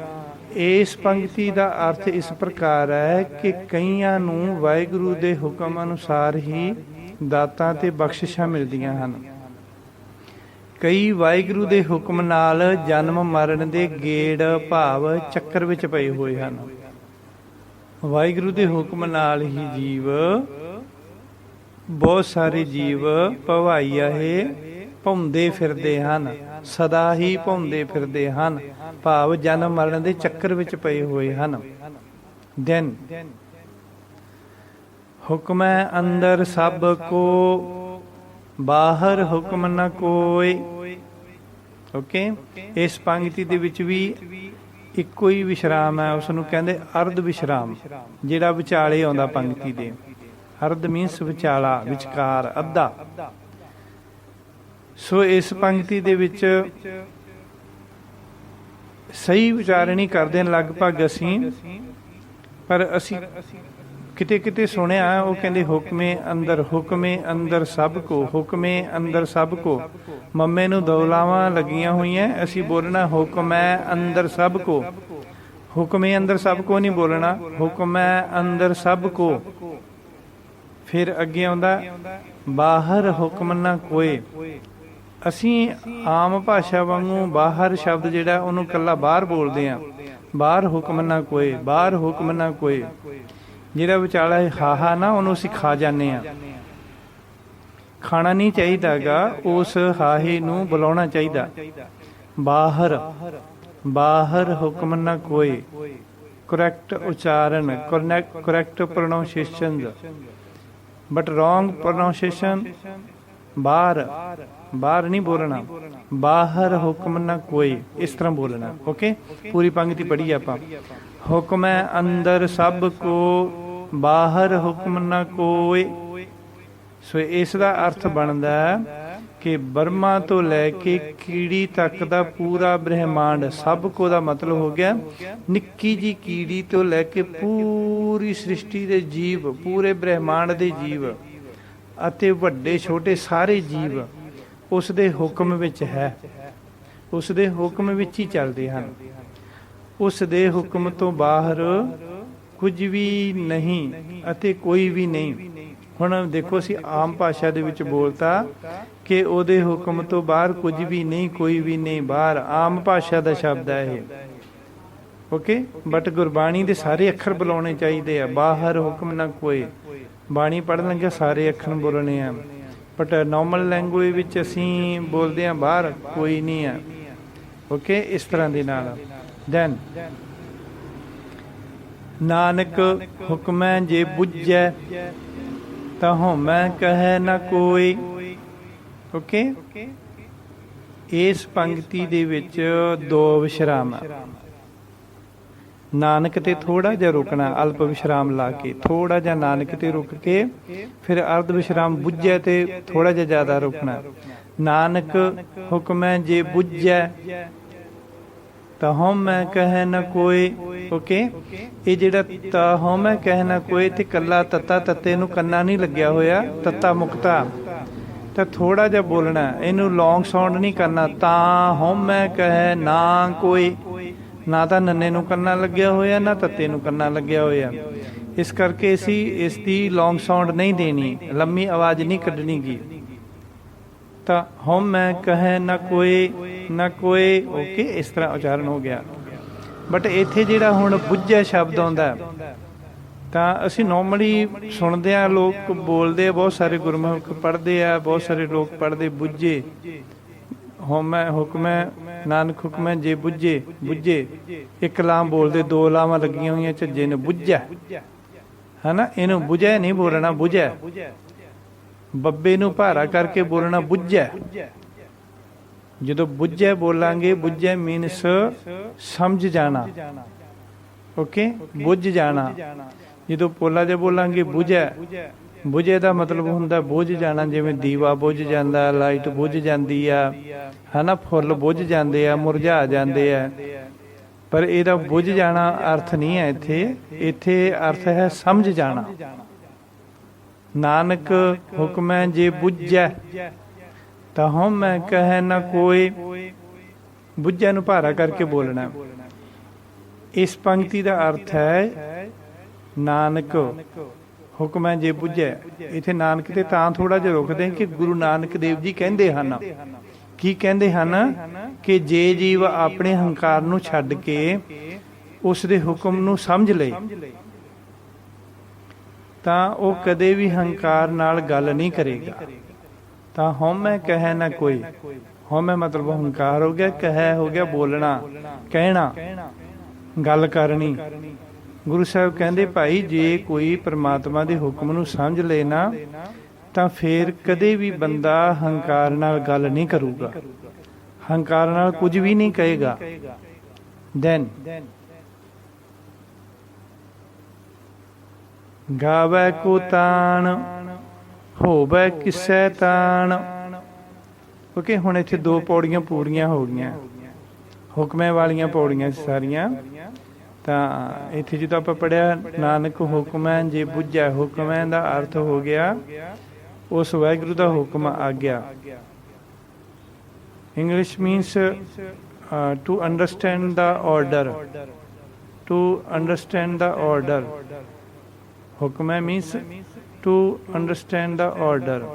ਇਸ ਪੰਕਤੀ ਦਾ ਅਰਥ ਇਸ ਪ੍ਰਕਾਰ ਹੈ ਕਿ ਕਈਆਂ ਨੂੰ ਵਾਹਿਗੁਰੂ ਦੇ ਹੁਕਮ ਅਨੁਸਾਰ ਹੀ ਦਾਤਾਂ ਤੇ ਬਖਸ਼ਿਸ਼ਾਂ ਮਿਲਦੀਆਂ ਹਨ। ਕਈ ਵਾਹਿਗੁਰੂ ਦੇ ਹੁਕਮ ਨਾਲ ਜਨਮ ਮਰਨ ਦੇ ਗੇੜ ਭਾਵ ਚੱਕਰ ਵਿੱਚ ਪਏ ਹੋਏ ਹਨ। ਵਾਹਿਗੁਰੂ ਦੇ ਹੁਕਮ ਨਾਲ ਹੀ ਜੀਵ, ਬਹੁਤ ਸਾਰੇ ਜੀਵ ਭਵਾਈਆ ਹੈ, ਭੌਂਦੇ ਫਿਰਦੇ ਹਨ, ਸਦਾ ਹੀ ਭੌਂਦੇ ਫਿਰਦੇ ਹਨ, ਭਾਵ ਜਨਮ ਮਰਨ ਦੇ ਚੱਕਰ ਵਿੱਚ ਪਏ ਹੋਏ ਹਨ। ਦੈਨ ਹੁਕਮੈ ਅੰਦਰ ਸਭ ਕੋ, ਬਾਹਰ ਹੁਕਮ ਨ ਕੋਇ। ਓਕੇ, ਇਸ ਪੰਕਤੀ ਦੇ ਵਿੱਚ ਵੀ ਇੱਕੋ ਹੀ ਵਿਸ਼ਰਾਮ ਹੈ, ਉਸ ਨੂੰ ਕਹਿੰਦੇ ਅਰਧ ਵਿਸ਼ਰਾਮ, ਜਿਹੜਾ ਵਿਚਾਲੇ ਆਉਂਦਾ ਪੰਕਤੀ ਦੇ। ਅਰਧ ਮੀਨਸ ਵਿਚਾਲਾ, ਵਿਚਕਾਰ, ਅੱਧਾ। ਸੋ ਇਸ ਪੰਕਤੀ ਦੇ ਵਿੱਚ ਸਹੀ ਉਚਾਰਣੀ ਕਰਦੇ ਲਗਭਗ ਅਸੀਂ, ਪਰ ਅਸੀਂ ਕਿਤੇ ਕਿਤੇ ਸੁਣਿਆ ਉਹ ਕਹਿੰਦੇ ਹੁਕਮੇ ਅੰਦਰ, ਹੁਕਮੇ ਅੰਦਰ ਸਭ ਕੋ, ਹੁਕਮੇ ਅੰਦਰ ਸਭ ਕੋ। ਮੰਮੇ ਨੂੰ ਦੋ ਲਾਵਾਂ ਲੱਗੀਆਂ ਹੋਈਆਂ, ਅਸੀਂ ਬੋਲਣਾ ਹੁਕਮੈ ਅੰਦਰ ਸਭ ਕੋ। ਹੁਕਮੇ ਅੰਦਰ ਸਭ ਕੋ ਨਹੀਂ ਬੋਲਣਾ, ਹੁਕਮੈ ਅੰਦਰ ਸਭ ਕੋ। ਫਿਰ ਅੱਗੇ ਆਉਂਦਾ ਬਾਹਰ ਹੁਕਮ ਨਾ ਕੋਏ। ਅਸੀਂ ਆਮ ਭਾਸ਼ਾ ਵਾਂਗੂ ਬਾਹਰ ਸ਼ਬਦ ਜਿਹੜਾ ਉਹਨੂੰ ਇਕੱਲਾ ਬਾਹਰ ਬੋਲਦੇ ਹਾਂ, ਬਾਹਰ ਹੁਕਮ ਨਾ ਕੋਏ, ਬਾਹਰ ਹੁਕਮ ਨਾ ਕੋਏ। ਜਿਹੜਾ ਵਿਚਾਲਾ ਹਾਹਾ ਨਾ, ਉਹਨੂੰ ਅਸੀਂ ਖਾ ਜਾਂਦੇ ਹਾਂ। ਖਾਣਾ ਨਹੀਂ ਚਾਹੀਦਾ ਗਾ, ਉਸ ਹਾਹੇ ਨੂੰ ਬੁਲਾਉਣਾ ਚਾਹੀਦਾ। ਬਾਹਰ, ਬਾਹਰ ਹੁਕਮ ਨਾ ਕੋਏ। ਕਰੈਕਟ ਉਚਾਰਨ, ਕਰੈਕਟ ਪ੍ਰੋਨਾਊਂਸੀਏਸ਼ਨ। बट रॉन्ग प्रोनाउंसिएशन बाहर, बाहर नहीं बोलना, बाहर हुक्म ना कोई, इस तरह बोलना। ओके, पूरी पंक्ति पढ़ी आप। हुक्म है अंदर सब को, बाहर हुक्म ना कोई। सो इसका अर्थ बनता कि ब्रह्मा तो लैके कीड़ी तक का पूरा ब्रह्मांड, सब को दा मतलब हो गया निक्की जी कीड़ी तो लैके पूरी सृष्टि के जीव, पूरे ब्रह्मांड के जीव ਅਤੇ ਵੱਡੇ ਛੋਟੇ ਸਾਰੇ ਜੀਵ ਉਸ ਦੇ ਹੁਕਮ ਵਿੱਚ ਹੈ, ਉਸ ਦੇ ਹੁਕਮ ਵਿੱਚ ਹੀ ਚੱਲਦੇ ਹਨ। ਉਸ ਦੇ ਹੁਕਮ ਤੋਂ ਬਾਹਰ ਕੁਝ ਵੀ ਨਹੀਂ ਅਤੇ ਕੋਈ ਵੀ ਨਹੀਂ। ਹੁਣ ਦੇਖੋ ਅਸੀਂ ਆਮ ਭਾਸ਼ਾ ਦੇ ਵਿੱਚ ਬੋਲਤਾ ਕਿ ਉਹਦੇ ਹੁਕਮ ਤੋਂ ਬਾਹਰ ਕੁਝ ਵੀ ਨਹੀਂ, ਕੋਈ ਵੀ ਨਹੀਂ, ਬਾਹਰ ਆਮ ਭਾਸ਼ਾ ਦਾ ਸ਼ਬਦ ਹੈ ਇਹ। ਓਕੇ, ਬਟ ਗੁਰਬਾਣੀ ਦੇ ਸਾਰੇ ਅੱਖਰ ਬੁਲਾਉਣੇ ਚਾਹੀਦੇ ਆ। ਬਾਹਰ ਹੁਕਮ ਨਾ ਕੋਈ, ਬਾਣੀ ਪੜ੍ਹਨ ਲੱਗਿਆ ਸਾਰੇ ਅੱਖਰ ਬੋਲਣੇ ਆ, ਬਟ ਨੋਰਮਲ ਲੈਂਗੁਏਜ ਵਿੱਚ ਅਸੀਂ ਬੋਲਦੇ ਹਾਂ ਬਾਹਰ ਕੋਈ ਨਹੀਂ ਆ। ਓਕੇ, ਇਸ ਤਰ੍ਹਾਂ ਦੇ ਨਾਲ। ਦੈਨ ਨਾਨਕ ਹੁਕਮੈ ਜੇ ਬੁੱਝੈ ਤਾਂ ਹਉਮੈ ਕਹੈ ਨਾ ਕੋਈ। ਓਕੇ, ਇਸ ਪੰਕਤੀ ਦੇ ਵਿੱਚ 2 ਵਿਸ਼ਰਾਮ। ਨਾਨਕ ਤੇ ਥੋੜਾ ਜਿਹਾ ਰੁਕਣਾ, ਅਲਪ ਵਿਸ਼ਰਾਮ ਲਾ ਕੇ ਥੋੜਾ ਜਿਹਾ ਨਾਨਕ ਤੇ ਰੁਕ ਕੇ ਫਿਰ ਅਰਧ ਵਿਸ਼ਰਾਮ ਬੁੱਝੈ ਤੇ ਥੋੜਾ ਜਿਹਾ ਜ਼ਿਆਦਾ ਰੁਕਣਾ। ਨਾਨਕ ਹੁਕਮੈ ਜੇ ਬੁੱਝੈ ਤਾਂ ਹਉਮੈ ਕਹੈ ਨਾ ਕੋਈ। ਓਕੇ, ਇਹ ਜਿਹੜਾ ਤਾਂ ਹਉਮੈ ਕਹੈ ਨਾ ਕੋਈ ਤੇ ਕੱਲਾ ਤੱਤਾ, ਤੱਤੇ ਨੂੰ ਕੰਨਾ ਨਹੀਂ ਲੱਗਿਆ ਹੋਇਆ, ਤੱਤਾ ਮੁਕਤਾ, ਤਾਂ ਥੋੜਾ ਜਿਹਾ ਬੋਲਣਾ, ਇਹਨੂੰ ਲੌਂਗ ਸਾਊਂਡ ਨਹੀਂ ਕਰਨਾ। ਤਾਂ ਹਉਮੈ ਕਹੈ ਨਾ ਕੋਈ, ਨਾ ਤਾਂ ਨੰਨੇ ਨੂੰ ਕੰਨਾ ਲੱਗਿਆ ਹੋਇਆ, ਨਾ ਤੱਤੇ ਨੂੰ ਕੰਨਾ ਲੱਗਿਆ ਹੋਇਆ। ਇਸ ਕਰਕੇ ਅਸੀਂ ਇਸ ਦੀ ਲੌਂਗ ਸਾਊਂਡ ਨਹੀਂ ਦੇਣੀ, ਲੰਮੀ ਆਵਾਜ਼ ਨਹੀਂ ਕੱਢਣੀ ਗੀ। ਤਾਂ ਹਉਮੈ ਕਹੈ ਨਾ ਕੋਈ, ਨਾ ਕੋਈ। ਓਕੇ, ਇਸ ਤਰ੍ਹਾਂ ਉਚਾਰਨ ਹੋ ਗਿਆ। ਬਟ ਇੱਥੇ ਜਿਹੜਾ ਹੁਣ ਬੁੱਝੈ ਸ਼ਬਦ ਆਉਂਦਾ ਤਾਂ ਅਸੀਂ ਨੋਰਮਲੀ ਸੁਣਦੇ ਹਾਂ, ਲੋਕ ਬੋਲਦੇ ਆ, ਬਹੁਤ ਸਾਰੇ ਗੁਰਮੁਖ ਪੜ੍ਹਦੇ ਆ, ਬਹੁਤ ਸਾਰੇ ਲੋਕ ਪੜ੍ਹਦੇ ਬੁੱਝੇ। ਹਉਮੈ ਹੁਕਮੈ ਨਾਨਕ ਹੁਕਮੈ ਜੇ ਬੁੱਝੇ, ਬੁੱਝੇ ਇੱਕ ਲਾਮ ਬੋਲਦੇ, 2 ਲਾਵਾਂ ਲੱਗੀਆਂ ਹੋਈਆਂ ਝੱਜੇ ਨੂੰ, ਬੁੱਝੈ ਹੈ ਨਾ। ਇਹਨੂੰ ਬੁਝੈ ਨਹੀਂ ਬੋਲਣਾ, ਬੁਝੈ। ਬੱਬੇ ਨੂੰ ਭਾਰਾ ਕਰਕੇ ਬੋਲਣਾ ਬੁੱਝੈ। ਜਦੋਂ ਬੁੱਝੈ ਬੋਲਾਂਗੇ, ਬੁੱਝੈ ਮੀਨਸ ਸਮਝ ਜਾਣਾ। ਓਕੇ, ਬੁੱਝ ਜਾਣਾ। ਜਦੋਂ ਪੋਲਾ ਜਿਹਾ ਬੋਲਾਂਗੇ ਬੁਝੈ, ਬੁਝੇ ਦਾ ਮਤਲਬ ਹੁੰਦਾ ਬੁਝ ਜਾਣਾ, ਜਿਵੇਂ ਦੀਵਾ ਬੁਝ ਜਾਂਦਾ, ਲਾਈਟ ਬੁਝ ਜਾਂਦੀ ਆ, ਹਨਾ, ਫੁੱਲ ਬੁਝ ਜਾਂਦੇ ਆ, ਮੁਰਝਾ ਜਾਂਦੇ ਆ। ਪਰ ਇਹਦਾ ਬੁਝ ਜਾਣਾ ਅਰਥ ਨਹੀਂ ਹੈ ਇੱਥੇ, ਇੱਥੇ ਅਰਥ ਹੈ ਸਮਝ ਜਾਣਾ। ਨਾਨਕ ਹੁਕਮੈ ਜੇ ਬੁੱਝੈ ਤਾਂ ਹਉਮੈ ਕਹੈ ਨਾ ਕੋਈ। ਬੁੱਝੈ ਨੂੰ ਭਾਰਾ ਕਰਕੇ ਬੋਲਣਾ। ਇਸ ਪੰਕਤੀ ਦਾ ਅਰਥ ਹੈ ਨਾਨਕ ਹੁਕਮੈ ਜੇ ਬੁੱਝੈ। ਇੱਥੇ ਨਾਨਕ ਤੇ ਤਾਂ ਥੋੜਾ ਜਿਹਾ ਰੁਕਦੇ ਕਿ ਗੁਰੂ ਨਾਨਕ ਦੇਵ ਜੀ ਕਹਿੰਦੇ ਹਨ, ਕੀ ਕਹਿੰਦੇ ਹਨ ਕਿ ਜੇ ਜੀਵ ਆਪਣੇ ਹੰਕਾਰ ਨੂੰ ਛੱਡ ਕੇ ਉਸ ਦੇ ਹੁਕਮ ਨੂੰ ਸਮਝ ਲਏ ਤਾਂ ਉਹ ਕਦੇ ਵੀ ਹੰਕਾਰ ਨਾਲ ਗੱਲ ਨਹੀਂ ਕਰੇਗਾ। ਤਾਂ ਹਉਮੈ ਕਹੈ ਨਾ ਕੋਈ, ਹਉਮੈ ਮਤਲਬ ਹੰਕਾਰ ਹੋ ਗਿਆ, ਕਹੈ ਹੋ ਗਿਆ ਬੋਲਣਾ, ਕਹਿਣਾ, ਗੱਲ ਕਰਨੀ। ਗੁਰੂ ਸਾਹਿਬ ਕਹਿੰਦੇ ਭਾਈ ਜੇ ਕੋਈ ਪ੍ਰਮਾਤਮਾ ਦੇ ਹੁਕਮ ਨੂੰ ਸਮਝ ਲੈ ਨਾ ਤਾਂ ਫੇਰ ਕਦੇ ਵੀ ਬੰਦਾ ਹੰਕਾਰ ਨਾਲ ਗੱਲ ਨਹੀਂ ਕਰੂਗਾ, ਹੰਕਾਰ ਨਾਲ ਕੁਝ ਵੀ ਨਹੀਂ ਕਹੇਗਾ। ਦੈਨ ਗਾਵੈ ਕੋ ਤਾਣ ਹੋਵੈ ਕਿਸੈ ਤਾਣ। ਓਕੇ, ਹੁਣ ਇੱਥੇ 2 ਪੌੜੀਆਂ ਪੂਰੀਆਂ ਹੋ ਗਈਆਂ, ਹੁਕਮੇ ਵਾਲੀਆਂ ਪੌੜੀਆਂ ਸਾਰੀਆਂ। ਤਾਂ ਇੱਥੇ ਜਦੋਂ ਆਪਾਂ ਪੜ੍ਹਿਆ ਨਾਨਕ ਹੁਕਮੈ ਜੇ ਬੁੱਝੈ, ਹੁਕਮੈ ਦਾ ਅਰਥ ਹੋ ਗਿਆ ਉਸ ਵਾਹਿਗੁਰੂ ਦਾ ਹੁਕਮ ਆ ਗਿਆ। English means to understand the order, to understand the order. ਹੁਕਮੈ means to understand the order,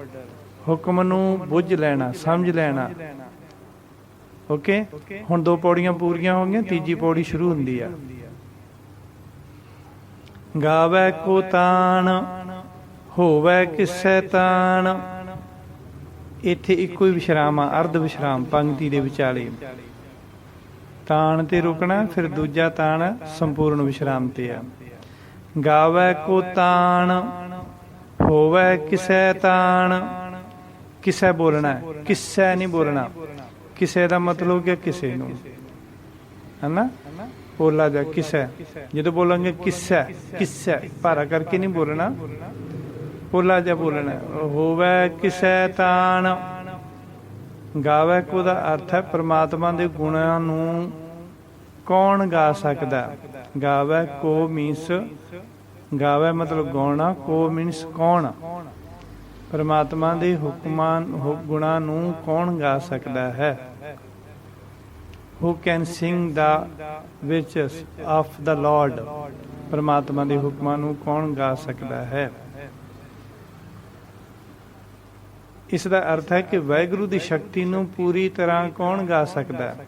ਹੁਕਮ ਨੂੰ ਬੁੱਝ ਲੈਣਾ, ਸਮਝ ਲੈਣਾ। ਓਕੇ, ਹੁਣ 2 ਪੌੜੀਆਂ ਪੂਰੀਆਂ ਹੋ ਗਈਆਂ, ਤੀਜੀ ਪੌੜੀ ਸ਼ੁਰੂ ਹੁੰਦੀ ਆ। ਗਾਵੈ ਕੋ ਤਾਣ ਹੋਵੈ ਕਿਸੈ ਤਾਣ। ਇੱਥੇ ਇੱਕੋ ਹੀ ਵਿਸ਼ਰਾਮ ਆ, ਅਰਧ ਵਿਸ਼ਰਾਮ ਪੰਕਤੀ ਦੇ ਵਿਚਾਲੇ। ਤਾਣ ਤੇ ਰੁਕਣਾ, ਫਿਰ ਦੂਜਾ ਤਾਣ ਸੰਪੂਰਨ ਵਿਸ਼ਰਾਮ ਤੇ ਆ। ਗਾਵੈ ਕੋ ਤਾਣ होवै किसै ताण, किसै बोलना है, किसै नहीं बोलना। किसै का मतलब क्या, किसे नूं, है ना, बोला जा किसै। जो बोलेंगे किसै, किसै भारा करके नहीं बोलना, बोला जा बोलना। होवै किसै ताण, गावै को दा अर्थ है परमात्मा दे गुणां नूं कौन गा सकदा। गावै को मीनस, गावै मतलब गाउणा, को मीनस कौन। परमात्मा दे हुक्मां गुणां नूं कौन गा सकदा है। Who can sing the virtues of the Lord। परमात्मा दे हुक्मां नूं कौन गा सकदा है। इस दा अर्थ है कि वाहिगुरू दी शक्ति नूं पूरी तरह कौन गा सकदा है।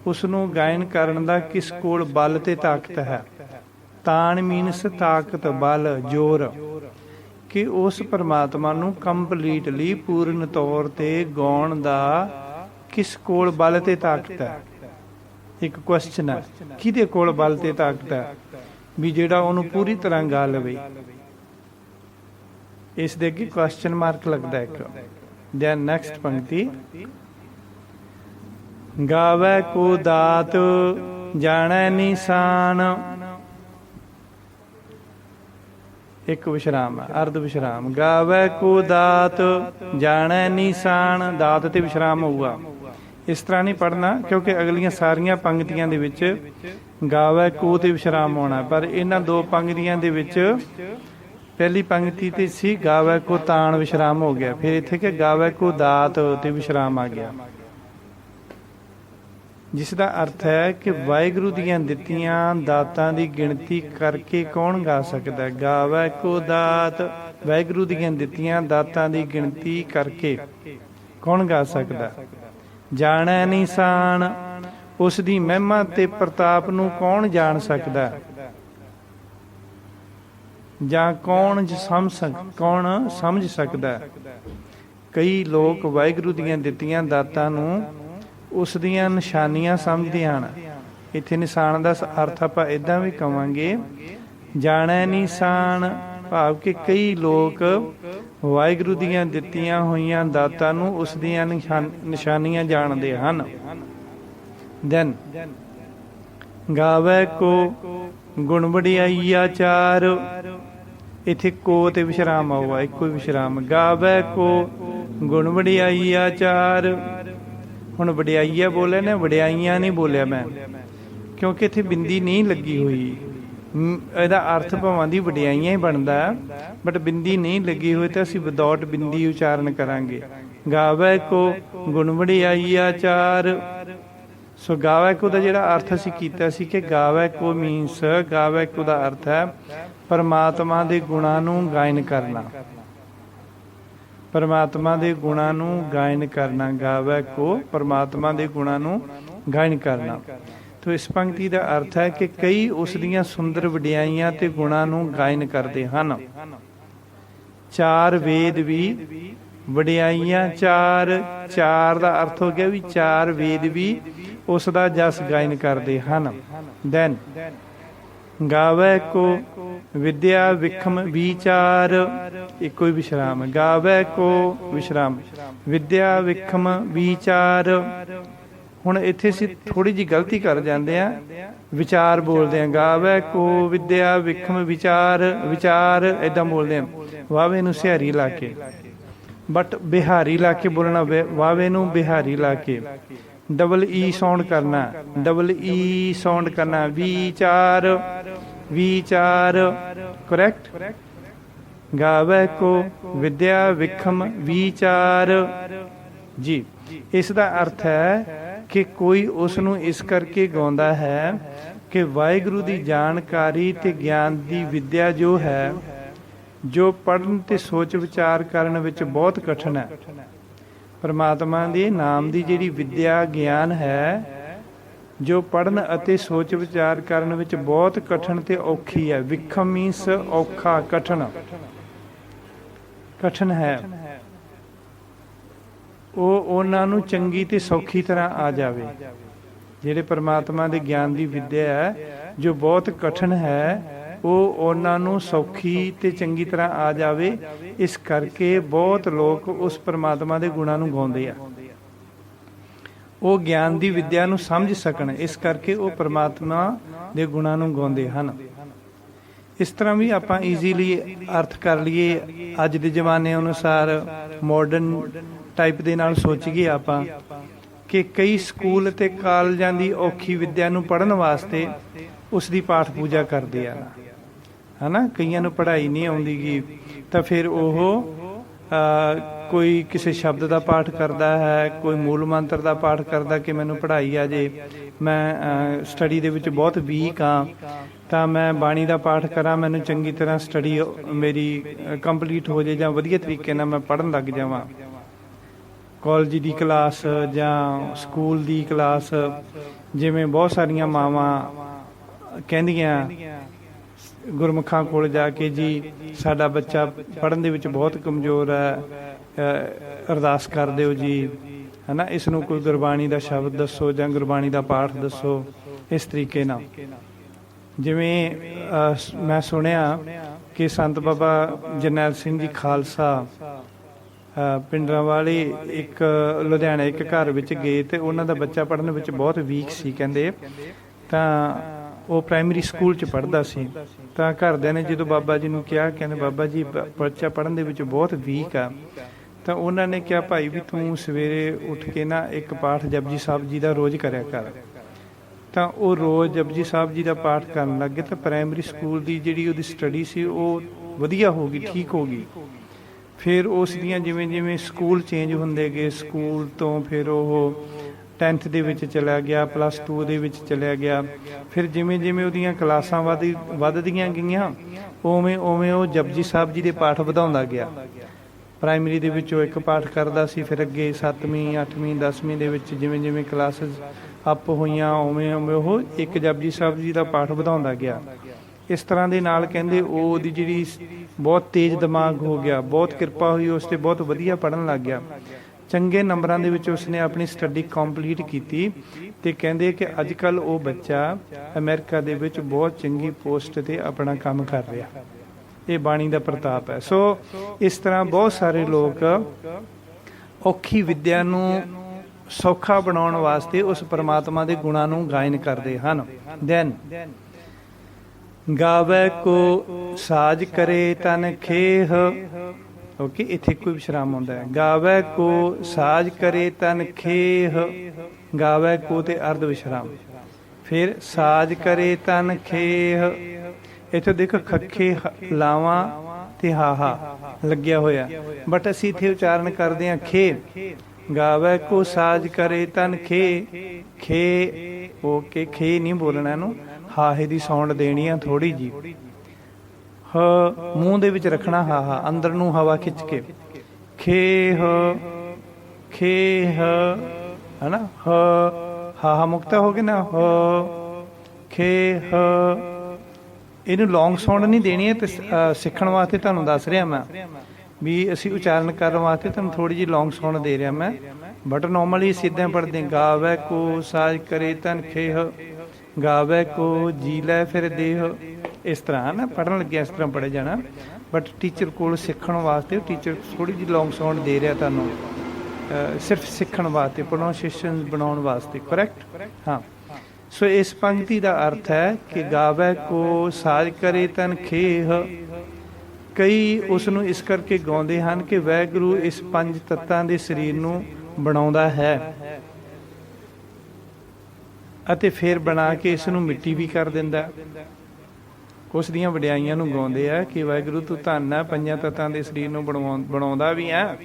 उस नूं गायन करन दा किस कोल बल ते ताकत है। तान मीनस ताकत, बल, जोर। कि उस परमात्मा नूं कंपलीटली पूर्ण तौर ते गाउण दा किस कोल बल ते ताकत है। एक क्वेश्चन है, किहदे कोल बल ते ताकत है भी जिहड़ा उहनूं पूरी तरह गा लवे। इस दे अगे क्वेश्चन मार्क लगदा है एक। दैन नैक्सट पंक्ति, गावै को दात जाणै निशान। एक विश्राम है, अर्ध विश्राम। गावै को दात जाणै निशान, दात ते विश्राम होऊगा। इस तरह नहीं पढ़ना क्योंकि अगलियां सारियां पंक्तियां दे विच गावै को ते विश्राम होना। पर इन्हां दो पंक्तियां दे विच पहली पंक्ति ते सी गावै को ताण विश्राम हो गया, फिर इत्थे कि गावै को दात ते विश्राम आ गया। जिसका अर्थ है कि वाहिगुरू दीयां दित्तियां दातां दी गिणती करके कौन गा सकदा है। गावै को दात, वाहिगुरू दीयां दित्तियां दातां दी गिणती करके कौन गा सकदा। जाणै निशान, उस दी महिमा ते प्रताप नूं कौन जान सकदा। जां कौन समझ सकदा। कई लोग वाहिगुरू दीयां दित्तियां दातां नूं उस दियां निशानियां समझदे हन। इत्थे निशान दा अर्थ आपां इदां भी कवांगे, जाणै निशान भाव कि कई लोग वाहिगुरू दीयां दित्तियां होईयां दातां नूं उस दियां निशानियां जाणदे हन। दैन गावै को गुण वडियाईया चार। इत्थे को ते विश्राम आऊगा, इक्को ही विश्राम। गावै को गुण वडियाईया चार। हुण वडियाईया बोले ने, वडियाइयां नहीं बोलिया मैं क्योंकि इत्थे बिंदी नहीं लगी हुई। ਇਹਦਾ अर्थ भावां दी वडियाइयां ही बनता है, बट बिंदी नहीं लगी हुई तो असीं विदाउट बिंदी उचारण करांगे। गावै को गुण वडियाईया चार। सो गावै को दा जिहड़ा अर्थ असीं कीता सी कि गावै को मीनस, गावै को दा अर्थ है परमात्मा दे गुणां नूं गायन करना। परमात्मा दे गुणां नूं गायन करना। गावै को परमात्मा दे गुणां नूं गायन करना। तो इस पंक्ति का अर्थ है कि कई उस दियां सुंदर वडियाइयां ते गुणां नूं गायन करते हन। चार वेद भी वडियाइयां, चार चार का अर्थ हो गया भी चार वेद भी उसका जस गायन करते हन। दैन गावै को विद्या विखम विचार। एक कोई विश्राम। गावै को विश्राम, विद्या विखम विचार। हुण इत्थे असीं थोड़ी जी गलती कर जाते हैं, विचार बोलते हैं। गावै को विद्या विखम विचार, विचार इदां बोलते हैं वावे नूं सिहारी ला के, बट बिहारी ला के बोलना। वावे नूं बिहारी ला के डबल ई साउंड करना, डबल ई साउंड करना। विचार, विचार करेक्ट। गावै को विद्या विखम विचार जी। इसका अर्थ है कि कोई उसनूं इस करके गाउंदा है कि वाहिगुरू दी जानकारी ते ज्ञान दी विद्या जो है, जो पढ़न ते सोच विचार करन विच बहुत कठिन है। परमात्मा दे नाम दी जिहड़ी विद्या ज्ञान है, जो पढ़न अते सोच विचार करन विच बहुत कठिन ते औखी है। विखम मीनस औखा, कठिन, कठिन है। उन्हां नूं चंगी ते सौखी तरह आ जावे। जिहड़े परमात्मा दे ज्ञान दी विद्या है जो बहुत कठिन है, ਉਹ ਉਹਨਾਂ ਨੂੰ ਸੌਖੀ ਤੇ ਚੰਗੀ ਤਰ੍ਹਾਂ ਆ ਜਾਵੇ। ਇਸ ਕਰਕੇ ਬਹੁਤ ਲੋਕ ਉਸ ਪਰਮਾਤਮਾ ਦੇ ਗੁਣਾਂ ਨੂੰ ਗਾਉਂਦੇ ਆ, ਉਹ ਗਿਆਨ ਦੀ ਵਿੱਦਿਆ ਨੂੰ ਸਮਝ ਸਕਣ, ਇਸ ਕਰਕੇ ਉਹ ਪਰਮਾਤਮਾ ਦੇ ਗੁਣਾਂ ਨੂੰ ਗਾਉਂਦੇ ਹਨ। ਇਸ ਤਰ੍ਹਾਂ ਵੀ ਆਪਾਂ ਈਜ਼ੀਲੀ ਅਰਥ ਕਰ ਲਈਏ, ਅੱਜ ਦੇ ਜ਼ਮਾਨੇ ਅਨੁਸਾਰ ਮਾਡਰਨ ਟਾਈਪ ਦੇ ਨਾਲ ਸੋਚੀਏ ਆਪਾਂ ਕਿ ਕਈ ਸਕੂਲ ਅਤੇ ਕਾਲਜਾਂ ਦੀ ਔਖੀ ਵਿੱਦਿਆ ਨੂੰ ਪੜ੍ਹਨ ਵਾਸਤੇ ਉਸ ਦੀ ਪਾਠ ਪੂਜਾ ਕਰਦੇ ਆ, ਹੈ ਨਾ। ਕਈਆਂ ਨੂੰ ਪੜ੍ਹਾਈ ਨਹੀਂ ਆਉਂਦੀ ਗੀ, ਤਾਂ ਫਿਰ ਉਹ ਕੋਈ ਕਿਸੇ ਸ਼ਬਦ ਦਾ ਪਾਠ ਕਰਦਾ ਹੈ, ਕੋਈ ਮੂਲ ਮੰਤਰ ਦਾ ਪਾਠ ਕਰਦਾ ਕਿ ਮੈਨੂੰ ਪੜ੍ਹਾਈ ਆ ਜੇ, ਮੈਂ ਸਟੱਡੀ ਦੇ ਵਿੱਚ ਬਹੁਤ ਵੀਕ ਹਾਂ, ਤਾਂ ਮੈਂ ਬਾਣੀ ਦਾ ਪਾਠ ਕਰਾਂ, ਮੈਨੂੰ ਚੰਗੀ ਤਰ੍ਹਾਂ ਸਟੱਡੀ ਮੇਰੀ ਕੰਪਲੀਟ ਹੋ ਜੇ ਜਾਂ ਵਧੀਆ ਤਰੀਕੇ ਨਾਲ ਮੈਂ ਪੜ੍ਹਨ ਲੱਗ ਜਾਵਾਂ। ਕਾਲਜ ਦੀ ਕਲਾਸ ਜਾਂ ਸਕੂਲ ਦੀ ਕਲਾਸ, ਜਿਵੇਂ ਬਹੁਤ ਸਾਰੀਆਂ ਮਾਵਾਂ ਕਹਿੰਦੀਆਂ ਗੁਰਮੁਖਾਂ ਕੋਲ ਜਾ ਕੇ, ਜੀ ਸਾਡਾ ਬੱਚਾ ਪੜ੍ਹਨ ਦੇ ਵਿੱਚ ਬਹੁਤ ਕਮਜ਼ੋਰ ਹੈ, ਅਰਦਾਸ ਕਰ ਦਿਓ ਜੀ, ਹੈ ਨਾ, ਇਸ ਨੂੰ ਕੋਈ ਗੁਰਬਾਣੀ ਦਾ ਸ਼ਬਦ ਦੱਸੋ ਜਾਂ ਗੁਰਬਾਣੀ ਦਾ ਪਾਠ ਦੱਸੋ। ਇਸ ਤਰੀਕੇ ਨਾਲ ਜਿਵੇਂ ਮੈਂ ਸੁਣਿਆ ਕਿ ਸੰਤ ਬਾਬਾ ਜਰਨੈਲ ਸਿੰਘ ਜੀ ਖਾਲਸਾ ਪਿੰਡਰਾਂ ਵਾਲੇ ਇੱਕ ਲੁਧਿਆਣੇ ਇੱਕ ਘਰ ਵਿੱਚ ਗਏ, ਅਤੇ ਉਹਨਾਂ ਦਾ ਬੱਚਾ ਪੜ੍ਹਨ ਵਿੱਚ ਬਹੁਤ ਵੀਕ ਸੀ ਕਹਿੰਦੇ, ਤਾਂ ਉਹ ਪ੍ਰਾਇਮਰੀ ਸਕੂਲ 'ਚ ਪੜ੍ਹਦਾ ਸੀ। ਤਾਂ ਘਰਦਿਆਂ ਨੇ ਜਦੋਂ ਬਾਬਾ ਜੀ ਨੂੰ ਕਿਹਾ, ਕਹਿੰਦੇ ਬਾਬਾ ਜੀ ਬੱਚਾ ਪੜ੍ਹਨ ਦੇ ਵਿੱਚ ਬਹੁਤ ਵੀਕ ਆ, ਤਾਂ ਉਹਨਾਂ ਨੇ ਕਿਹਾ ਭਾਈ ਵੀ ਤੂੰ ਸਵੇਰੇ ਉੱਠ ਕੇ ਨਾ ਇੱਕ ਪਾਠ ਜਪਜੀ ਸਾਹਿਬ ਜੀ ਦਾ ਰੋਜ਼ ਕਰਿਆ ਕਰ। ਤਾਂ ਉਹ ਰੋਜ਼ ਜਪਜੀ ਸਾਹਿਬ ਜੀ ਦਾ ਪਾਠ ਕਰਨ ਲੱਗੇ, ਤਾਂ ਪ੍ਰਾਇਮਰੀ ਸਕੂਲ ਦੀ ਜਿਹੜੀ ਉਹਦੀ ਸਟੱਡੀ ਸੀ ਉਹ ਵਧੀਆ ਹੋ ਗਈ, ਠੀਕ ਹੋ ਗਈ। ਫਿਰ ਉਸ ਦੀਆਂ ਜਿਵੇਂ ਜਿਵੇਂ ਸਕੂਲ ਚੇਂਜ ਹੁੰਦੇ ਗਏ, ਸਕੂਲ ਤੋਂ ਫਿਰ ਉਹ 10th ਦੇ ਵਿੱਚ ਚਲਾ ਗਿਆ, +2 ਦੇ ਵਿੱਚ ਚਲਿਆ ਗਿਆ। ਫਿਰ ਜਿਵੇਂ ਜਿਵੇਂ ਉਹਦੀਆਂ ਕਲਾਸਾਂ ਵੱਧਦੀਆਂ ਗਈਆਂ, ਉਵੇਂ ਉਵੇਂ ਉਹ ਜਪਜੀ ਸਾਹਿਬ ਜੀ ਦੇ ਪਾਠ ਵਧਾਉਂਦਾ ਗਿਆ। ਪ੍ਰਾਇਮਰੀ ਦੇ ਵਿੱਚ ਉਹ ਇੱਕ ਪਾਠ ਕਰਦਾ ਸੀ, ਫਿਰ ਅੱਗੇ 7ਵੀਂ 8ਵੀਂ 10ਵੀਂ ਦੇ ਵਿੱਚ ਜਿਵੇਂ ਜਿਵੇਂ ਕਲਾਸਿਸ ਅਪ ਹੋਈਆਂ, ਉਵੇਂ ਉਵੇਂ ਉਹ ਇੱਕ ਜਪਜੀ ਸਾਹਿਬ ਜੀ ਦਾ ਪਾਠ ਵਧਾਉਂਦਾ ਗਿਆ। ਇਸ ਤਰ੍ਹਾਂ ਦੇ ਨਾਲ ਕਹਿੰਦੇ ਉਹਦੀ ਜਿਹੜੀ ਬਹੁਤ ਤੇਜ਼ ਦਿਮਾਗ ਹੋ ਗਿਆ, ਬਹੁਤ ਕਿਰਪਾ ਹੋਈ ਉਸ 'ਤੇ, ਬਹੁਤ ਵਧੀਆ ਪੜ੍ਹਨ ਲੱਗ ਗਿਆ। ਚੰਗੇ ਨੰਬਰਾਂ ਦੇ ਵਿੱਚ ਉਸਨੇ ਆਪਣੀ ਸਟੱਡੀ ਕੰਪਲੀਟ ਕੀਤੀ, ਅਤੇ ਕਹਿੰਦੇ ਕਿ ਅੱਜ ਕੱਲ੍ਹ ਉਹ ਬੱਚਾ ਅਮਰੀਕਾ ਦੇ ਵਿੱਚ ਬਹੁਤ ਚੰਗੀ ਪੋਸਟ 'ਤੇ ਆਪਣਾ ਕੰਮ ਕਰ ਰਿਹਾ। ਇਹ ਬਾਣੀ ਦਾ ਪ੍ਰਤਾਪ ਹੈ। ਸੋ ਇਸ ਤਰ੍ਹਾਂ ਬਹੁਤ ਸਾਰੇ ਲੋਕ ਔਖੀ ਵਿੱਦਿਆ ਨੂੰ ਸੌਖਾ ਬਣਾਉਣ ਵਾਸਤੇ ਉਸ ਪਰਮਾਤਮਾ ਦੇ ਗੁਣਾਂ ਨੂੰ ਗਾਇਨ ਕਰਦੇ ਹਨ। ਦੈਨ ਗਾਵੇ ਕੋ ਸਾਜ ਕਰੇ ਤਨ ਖੇਹ, ਓਕੇ, ਇੱਥੇ ਕੋਈ ਵਿਸ਼ਰਾਮ ਹੁੰਦਾ ਹੈ। ਗਾਵੇ ਕੋ ਸਾਜ ਕਰੇ ਤਨ ਖੇਹ, ਗਾਵੇ ਕੋ ਤੇ ਅਰਧ ਵਿਸ਼ਰਾਮ, ਫਿਰ ਸਾਜ ਕਰੇ ਤਨ ਖੇਹ। ਇੱਥੇ ਦੇਖੋ ਖੱਖੇ ਲਾਵਾਂ ਤੇ ਹਾਹਾ ਲੱਗਿਆ ਹੋਇਆ, ਬਟ ਅਸੀਂ ਇੱਥੇ ਉਚਾਰਨ ਕਰਦੇ ਹਾਂ ਖੇ। ਗਾਵੇ ਕੋ ਸਾਜ ਕਰੇ ਤਨ ਖੇ, ਖੇ ਓਕੇ, ਖੇ ਨਹੀਂ ਬੋਲਣਾ ਇਹਨੂੰ, ਹਾਹੇ ਦੀ ਸਾਊਂਡ ਦੇਣੀ ਆ ਥੋੜੀ ਜੀ, ਹ ਮੂੰਹ ਦੇ ਵਿੱਚ ਰੱਖਣਾ, ਹਾਹਾ ਅੰਦਰ ਨੂੰ ਹਵਾ ਖਿੱਚ ਕੇ, ਖੇਹ ਖੇਹ, ਹੈ ਨਾ, ਹਾਹਾ ਮੁਕਤਾ ਹੋ ਗਿਆ ਨਾ, ਖੇਹ। ਇਹਨੂੰ ਲੌਂਗ ਸਾਊਂਡ ਨਹੀਂ ਦੇਣੀ ਹੈ, ਤੇ ਸਿੱਖਣ ਵਾਸਤੇ ਤੁਹਾਨੂੰ ਦੱਸ ਰਿਹਾ ਮੈਂ ਵੀ ਅਸੀਂ ਉਚਾਰਨ ਕਰਨ ਵਾਸਤੇ ਤੁਹਾਨੂੰ ਥੋੜ੍ਹੀ ਜਿਹੀ ਲੌਂਗ ਸਾਊਂਡ ਦੇ ਰਿਹਾ ਮੈਂ, ਬਟ ਨੋਰਮਲੀ ਸਿੱਧਾ ਪੜ੍ਹਦੇ ਗਾਵੇ ਕੋ ਸਾਜ ਕਰੇ ਤਨ ਖੇਹ, ਗਾਵੇ ਕੋ ਜੀ ਲੈ ਫਿਰ ਦੇਹ। ਇਸ ਤਰ੍ਹਾਂ ਨਾ ਪੜ੍ਹਨ ਲੱਗਿਆ, ਇਸ ਤਰ੍ਹਾਂ ਪੜ੍ਹਿਆ ਜਾਣਾ, ਬਟ ਟੀਚਰ ਕੋਲ ਸਿੱਖਣ ਵਾਸਤੇ ਟੀਚਰ ਥੋੜ੍ਹੀ ਜਿਹੀ ਲੌਂਗ ਸਾਊਂਡ ਦੇ ਰਿਹਾ ਤੁਹਾਨੂੰ, ਸਿਰਫ ਸਿੱਖਣ ਵਾਸਤੇ, ਪ੍ਰੋਨਾਂਸੀਏਸ਼ਨ ਬਣਾਉਣ ਵਾਸਤੇ। ਕਰੈਕਟ? ਹਾਂ। ਸੋ ਇਸ ਪੰਕਤੀ ਦਾ ਅਰਥ ਹੈ ਕਿ ਗਾਵੇ ਕੋ ਸਾਜ ਕਰੇ ਤਨ ਖੇਹ। ਕਈ ਉਸ ਨੂੰ ਇਸ ਕਰਕੇ ਗਾਉਂਦੇ ਹਨ ਕਿ ਵਾਹਿਗੁਰੂ ਇਸ 5 ਤੱਤਾਂ ਦੇ ਸਰੀਰ ਨੂੰ ਬਣਾਉਂਦਾ ਹੈ, ਅਤੇ ਫਿਰ ਬਣਾ ਕੇ ਇਸ ਨੂੰ ਮਿੱਟੀ ਵੀ ਕਰ ਦਿੰਦਾ। ਉਸ ਦੀਆਂ ਵਡਿਆਈਆਂ ਨੂੰ ਗਾਉਂਦੇ ਆ ਕਿ ਵਾਹਿਗੁਰੂ ਤੂੰ ਧੰਨ ਹੈ, 5 ਤੱਤਾਂ ਦੇ ਸਰੀਰ ਨੂੰ ਬਣਾਉਂਦਾ ਵੀ ਹੈ,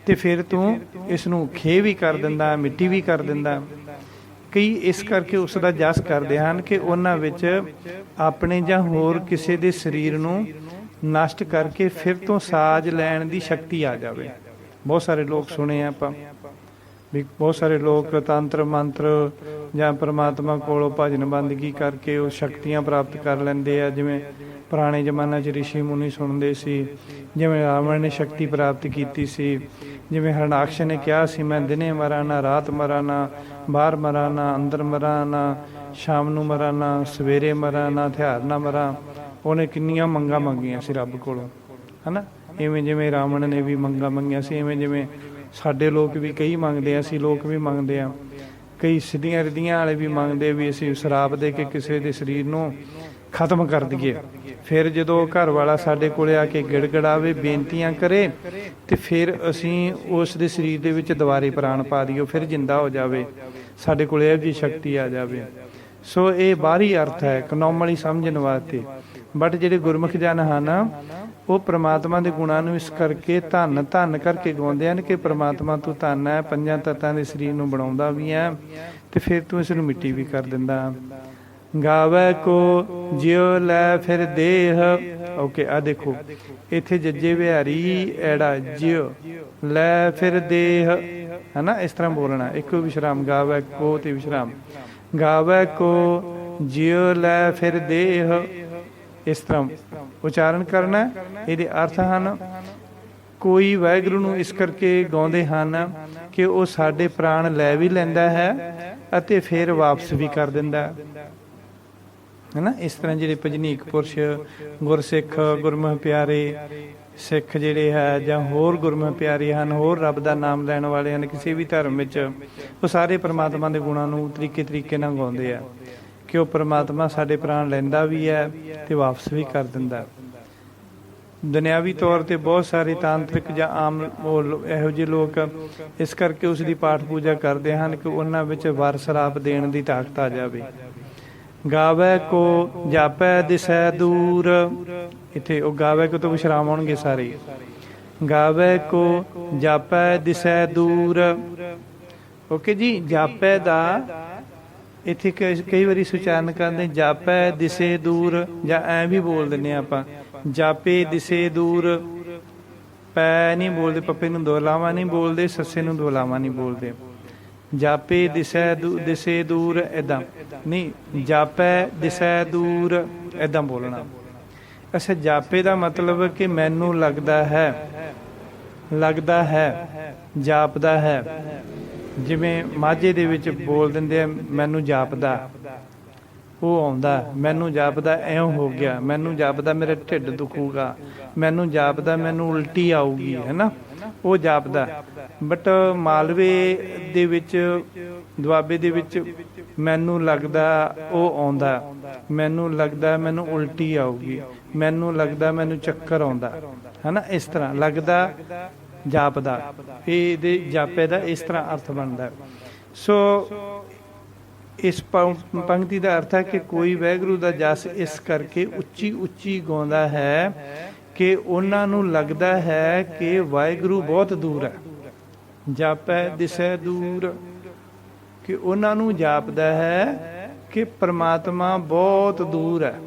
ਤੇ ਫਿਰ ਤੂੰ ਇਸ ਨੂੰ ਖੇ ਵੀ ਕਰ ਦਿੰਦਾ, ਮਿੱਟੀ ਵੀ ਕਰ ਦਿੰਦਾ। ਕਈ ਇਸ ਕਰਕੇ ਉਸ ਦਾ ਜਸ ਕਰਦੇ ਹਨ ਕਿ ਉਹਨਾਂ ਵਿੱਚ ਆਪਣੇ ਜਾਂ ਹੋਰ ਕਿਸੇ ਦੇ ਸਰੀਰ ਨੂੰ ਨਸ਼ਟ ਕਰਕੇ ਫਿਰ ਤੋਂ ਸਾਜ ਲੈਣ ਦੀ ਸ਼ਕਤੀ ਆ ਜਾਵੇ। ਬਹੁਤ ਸਾਰੇ ਲੋਕ ਸੁਣੇ ਆ ਆਪਾਂ ਵੀ, ਬਹੁਤ ਸਾਰੇ ਲੋਕ ਤੰਤਰ ਮੰਤਰ ਜਾਂ ਪਰਮਾਤਮਾ ਕੋਲੋਂ ਭਜਨ ਬੰਦਗੀ ਕਰਕੇ ਉਹ ਸ਼ਕਤੀਆਂ ਪ੍ਰਾਪਤ ਕਰ ਲੈਂਦੇ ਆ। ਜਿਵੇਂ ਪੁਰਾਣੇ ਜ਼ਮਾਨੇ 'ਚ ਰਿਸ਼ੀ ਮੁਨੀ ਸੁਣਦੇ ਸੀ, ਜਿਵੇਂ ਰਾਵਣ ਨੇ ਸ਼ਕਤੀ ਪ੍ਰਾਪਤ ਕੀਤੀ ਸੀ, ਜਿਵੇਂ ਹਰਨਾਕਸ਼ ਨੇ ਕਿਹਾ ਸੀ ਮੈਂ ਦਿਨੇ ਮਰਾਂ ਨਾ, ਰਾਤ ਮਰਾਂ ਨਾ, ਬਾਹਰ ਮਰਾਂ ਨਾ, ਅੰਦਰ ਮਰਾਂ ਨਾ, ਸ਼ਾਮ ਨੂੰ ਮਰਾਂ ਨਾ, ਸਵੇਰੇ ਮਰਾਂ ਨਾ, ਹਥਿਆਰ ਨਾ ਮਰਾਂ। ਉਹਨੇ ਕਿੰਨੀਆਂ ਮੰਗਾਂ ਮੰਗੀਆਂ ਸੀ ਰੱਬ ਕੋਲੋਂ, ਹੈ ਨਾ। ਇਵੇਂ ਜਿਵੇਂ ਰਾਵਣ ਨੇ ਵੀ ਮੰਗਾਂ ਮੰਗੀਆਂ ਸੀ, ਇਵੇਂ ਜਿਵੇਂ ਸਾਡੇ ਲੋਕ ਵੀ ਕਈ ਮੰਗਦੇ ਆ, ਅਸੀਂ ਲੋਕ ਵੀ ਮੰਗਦੇ ਆ। ਕਈ ਸਿੱਧੀਆਂ ਰਿੱਧੀਆਂ ਵਾਲੇ ਵੀ ਮੰਗਦੇ ਵੀ ਅਸੀਂ ਸ਼ਰਾਪ ਦੇ ਕੇ ਕਿਸੇ ਦੇ ਸਰੀਰ ਨੂੰ ਖਤਮ ਕਰ ਦਈਏ। ਫਿਰ ਜਦੋਂ ਘਰ ਵਾਲਾ ਸਾਡੇ ਕੋਲ ਆ ਕੇ ਗਿੜਗੜਾਵੇ, ਬੇਨਤੀਆਂ ਕਰੇ, ਤੇ ਫਿਰ ਅਸੀਂ ਉਸ ਦੇ ਸਰੀਰ ਦੇ ਵਿੱਚ ਦੁਬਾਰੇ ਪ੍ਰਾਣ ਪਾ ਦਈਏ, ਫਿਰ ਜਿੰਦਾ ਹੋ ਜਾਵੇ, ਸਾਡੇ ਕੋਲ ਇਹੋ ਜਿਹੀ ਸ਼ਕਤੀ ਆ ਜਾਵੇ। ਸੋ ਇਹ ਬਾਹਰੀ ਅਰਥ ਹੈ ਨੋਰਮਲੀ ਸਮਝਣ ਵਾਸਤੇ। ਬਟ ਜਿਹੜੇ ਗੁਰਮੁਖ ਜਨ ਹਨ ਉਹ ਪ੍ਰਮਾਤਮਾ ਦੇ ਗੁਣਾਂ ਨੂੰ ਇਸ ਕਰਕੇ ਧੰਨ ਧੰਨ ਕਰਕੇ ਗਾਉਂਦੇ ਹਨ ਕਿ ਪ੍ਰਮਾਤਮਾ ਤੂੰ ਧੰਨ ਹੈ, ਪੰਜਾਂ ਤੱਤਾਂ ਦੇ ਸਰੀਰ ਨੂੰ ਬਣਾਉਂਦਾ ਵੀ ਹੈ ਤੇ ਫਿਰ ਤੂੰ ਇਸ ਨੂੰ ਮਿੱਟੀ ਵੀ ਕਰ ਦਿੰਦਾ। ਗਾਵੈ ਕੋ ਜਿਉ ਲੈ ਫਿਰ ਦੇਹ। ਓਕੇ, ਆ ਦੇਖੋ ਇੱਥੇ ਜੱਜੇ ਵਿਹਾਰੀ ਐੜਾ ਜਿਉ ਲੈ ਫਿਰ ਦੇਹ, ਹੈ ਨਾ, ਇਸ ਤਰ੍ਹਾਂ ਬੋਲਣਾ, ਇੱਕੋ ਵਿਸ਼ਰਾਮ, ਗਾਵੈ ਕੋ ਤੇ ਵਿਸ਼ਰਾਮ। ਗਾਵੈ ਕੋ ਜਿਉ ਲੈ ਫਿਰ ਦੇਹ, ਇਸ ਤਰ੍ਹਾਂ ਉਚਾਰਨ ਕਰਨਾ। ਇਹਦੇ ਅਰਥ ਹਨ, ਕੋਈ ਵਾਹਿਗੁਰੂ ਨੂੰ ਇਸ ਕਰਕੇ ਗਾਉਂਦੇ ਹਨ ਕਿ ਉਹ ਸਾਡੇ ਪ੍ਰਾਣ ਲੈ ਵੀ ਲੈਂਦਾ ਹੈ ਅਤੇ ਫਿਰ ਵਾਪਸ ਵੀ ਕਰ ਦਿੰਦਾ ਹੈ ਨਾ। ਇਸ ਤਰ੍ਹਾਂ ਜਿਹੜੇ ਭਜਨੀਕ ਪੁਰਸ਼, ਗੁਰਸਿੱਖ, ਗੁਰਮੁਖ ਪਿਆਰੇ ਸਿੱਖ ਜਿਹੜੇ ਹੈ ਜਾਂ ਹੋਰ ਗੁਰਮੁਖ ਪਿਆਰੇ ਹਨ, ਹੋਰ ਰੱਬ ਦਾ ਨਾਮ ਲੈਣ ਵਾਲੇ ਹਨ ਕਿਸੇ ਵੀ ਧਰਮ ਵਿੱਚ, ਉਹ ਸਾਰੇ ਪ੍ਰਮਾਤਮਾ ਦੇ ਗੁਣਾਂ ਨੂੰ ਤਰੀਕੇ ਨਾਲ ਗਾਉਂਦੇ ਆ ਕਿ ਉਹ ਪ੍ਰਮਾਤਮਾ ਸਾਡੇ ਪ੍ਰਾਣ ਲੈਂਦਾ ਵੀ ਹੈ ਤੇ ਵਾਪਸ ਵੀ ਕਰ ਦਿੰਦਾ। ਦੁਨਿਆਵੀ ਤੌਰ ਤੇ ਬਹੁਤ ਸਾਰੇ ਤਾਂਤਰਿਕ ਜਾਂ ਆਮ ਇਹੋ ਜਿਹੇ ਲੋਕ ਇਸ ਕਰਕੇ ਉਸ ਦੀ ਪਾਠ ਪੂਜਾ ਕਰਦੇ ਹਨ ਕਿ ਉਹਨਾਂ ਵਿੱਚ ਵਰ ਸਰਾਪ ਦੇਣ ਦੀ ਤਾਕਤ ਆ ਜਾਵੇ। ਗਾਵੈ ਕੋ ਜਾਪੈ ਦਿਸੈ ਦੂਰ, ਇੱਥੇ ਉਹ ਗਾਵੈ ਕੋ ਤੋਂ ਵਿਸ਼ਰਾਮ ਹੋਣਗੇ ਸਾਰੇ। ਗਾਵੈ ਕੋ ਜਾਪੈ ਦਿਸੈ ਦੂਰ। ਓਕੇ ਜੀ, ਜਾਪੈ ਦਾ ਇੱਥੇ ਕਈ ਵਾਰੀ ਸੁਚਾਰਨ ਕਰਦੇ ਜਾਪੈ ਦਿਸੇ ਦੂਰ, ਜਾਂ ਐਂ ਵੀ ਬੋਲ ਦਿੰਦੇ ਆਪਾਂ, ਜਾਪੇ ਦਿਸੇ ਦੂਰ। ਪੈ ਨਹੀਂ ਬੋਲਦੇ, ਪੱਪੇ ਨੂੰ ਦੋ ਲਾਵਾਂ ਨਹੀਂ ਬੋਲਦੇ, ਸੱਸੇ ਨੂੰ ਦੋ ਲਾਵਾਂ ਨਹੀਂ ਬੋਲਦੇ। ਜਾਪੇ ਦਿਸੇ ਦੂਰ ਏਦਾਂ ਨਹੀਂ, ਜਾਪੈ ਦਿਸੈ ਦੂਰ ਏਦਾਂ ਬੋਲਣਾ। ਅੱਛਾ, ਜਾਪੇ ਦਾ ਮਤਲਬ ਕਿ ਮੈਨੂੰ ਲੱਗਦਾ ਹੈ, ਲੱਗਦਾ ਹੈ, ਜਾਪਦਾ ਹੈ। ਜਿਵੇਂ ਮਾਝੇ ਦੇ ਵਿੱਚ ਬੋਲ ਦਿੰਦੇ ਆ, ਮੈਨੂੰ ਜਾਪਦਾ, ਉਹ ਆਉਂਦਾ, ਮੈਨੂੰ ਜਾਪਦਾ ਇਉਂ ਹੋ ਗਿਆ, ਮੈਨੂੰ ਜਾਪਦਾ ਮੇਰਾ ਢਿੱਡ ਦੁਖੂਗਾ, ਮੈਨੂੰ ਜਾਪਦਾ ਮੈਨੂੰ ਉਲਟੀ ਆਊਗੀ, ਹੈ ਨਾ, ਉਹ ਜਾਪਦਾ। ਬਟ ਮਾਲਵੇ ਦੇ ਵਿੱਚ, ਦੁਆਬੇ ਦੇ ਵਿੱਚ ਮੈਨੂੰ ਲੱਗਦਾ ਉਹ ਆਉਂਦਾ, ਮੈਨੂੰ ਲੱਗਦਾ ਮੈਨੂੰ ਉਲਟੀ ਆਊਗੀ, ਮੈਨੂੰ ਲੱਗਦਾ ਮੈਨੂੰ ਚੱਕਰ ਆਉਂਦਾ, ਹੈ ਨਾ। ਇਸ ਤਰ੍ਹਾਂ ਲੱਗਦਾ, ਜਾਪਦਾ, ਇਹਦੇ ਜਾਪੇ ਦਾ ਇਸ ਤਰ੍ਹਾਂ ਅਰਥ ਬਣਦਾ। ਸੋ ਇਸ ਪੰਕਤੀ ਦਾ ਅਰਥ ਹੈ ਕਿ ਕੋਈ ਵਾਹਿਗੁਰੂ ਦਾ ਜਸ ਇਸ ਕਰਕੇ ਉੱਚੀ ਉੱਚੀ ਗਾਉਂਦਾ ਹੈ ਕਿ ਉਹਨਾਂ ਨੂੰ ਲੱਗਦਾ ਹੈ ਕਿ ਵਾਹਿਗੁਰੂ ਬਹੁਤ ਦੂਰ ਹੈ। ਜਾਪੈ ਦਿਸੈ ਦੂਰ, ਕਿ ਉਹਨਾਂ ਨੂੰ ਜਾਪਦਾ ਹੈ ਕਿ ਪ੍ਰਮਾਤਮਾ ਬਹੁਤ ਦੂਰ ਹੈ।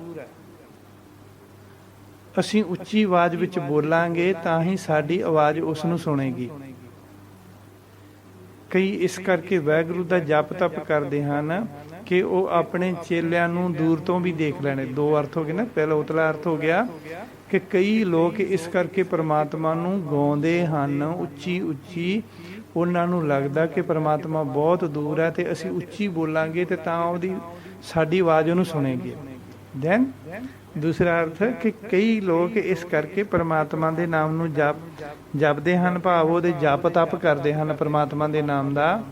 ਅਸੀਂ ਉੱਚੀ ਆਵਾਜ਼ ਵਿੱਚ ਬੋਲਾਂਗੇ ਤਾਂ ਹੀ ਸਾਡੀ ਆਵਾਜ਼ ਉਸ ਨੂੰ ਸੁਣੇਗੀ। ਕਈ ਇਸ ਕਰਕੇ ਵਾਹਿਗੁਰੂ ਦਾ ਜਪ ਤਪ ਕਰਦੇ ਹਨ ਕਿ ਉਹ ਆਪਣੇ ਚੇਲਿਆਂ ਨੂੰ ਦੂਰ ਤੋਂ ਵੀ ਦੇਖ ਲੈਣੇ। ਦੋ ਅਰਥ ਹੋ ਗਏ ਨਾ, ਪਹਿਲਾ ਉਤਲਾ ਅਰਥ ਹੋ ਗਿਆ ਕਿ ਕਈ ਲੋਕ ਇਸ ਕਰਕੇ ਪ੍ਰਮਾਤਮਾ ਨੂੰ ਗਾਉਂਦੇ ਹਨ ਉੱਚੀ ਉੱਚੀ, ਉਹਨਾਂ ਨੂੰ ਲੱਗਦਾ ਕਿ ਪ੍ਰਮਾਤਮਾ ਬਹੁਤ ਦੂਰ ਹੈ ਤੇ ਅਸੀਂ ਉੱਚੀ ਬੋਲਾਂਗੇ ਤੇ ਤਾਂ ਉਹਦੀ ਸਾਡੀ ਆਵਾਜ਼ ਉਹਨੂੰ ਸੁਣੇਗੀ। ਦੈਨ ਦੂਸਰਾ ਅਰਥ ਕਿ ਕਈ ਲੋਕ ਇਸ ਕਰਕੇ ਪ੍ਰਮਾਤਮਾ ਦੇ ਨਾਮ ਨੂੰ ਜਪਦੇ ਹਨ, ਭਾਵ ਉਹਦੇ ਜਪ ਤਪ ਕਰਦੇ ਹਨ ਪ੍ਰਮਾਤਮਾ ਦੇ ਨਾਮ ਦਾ,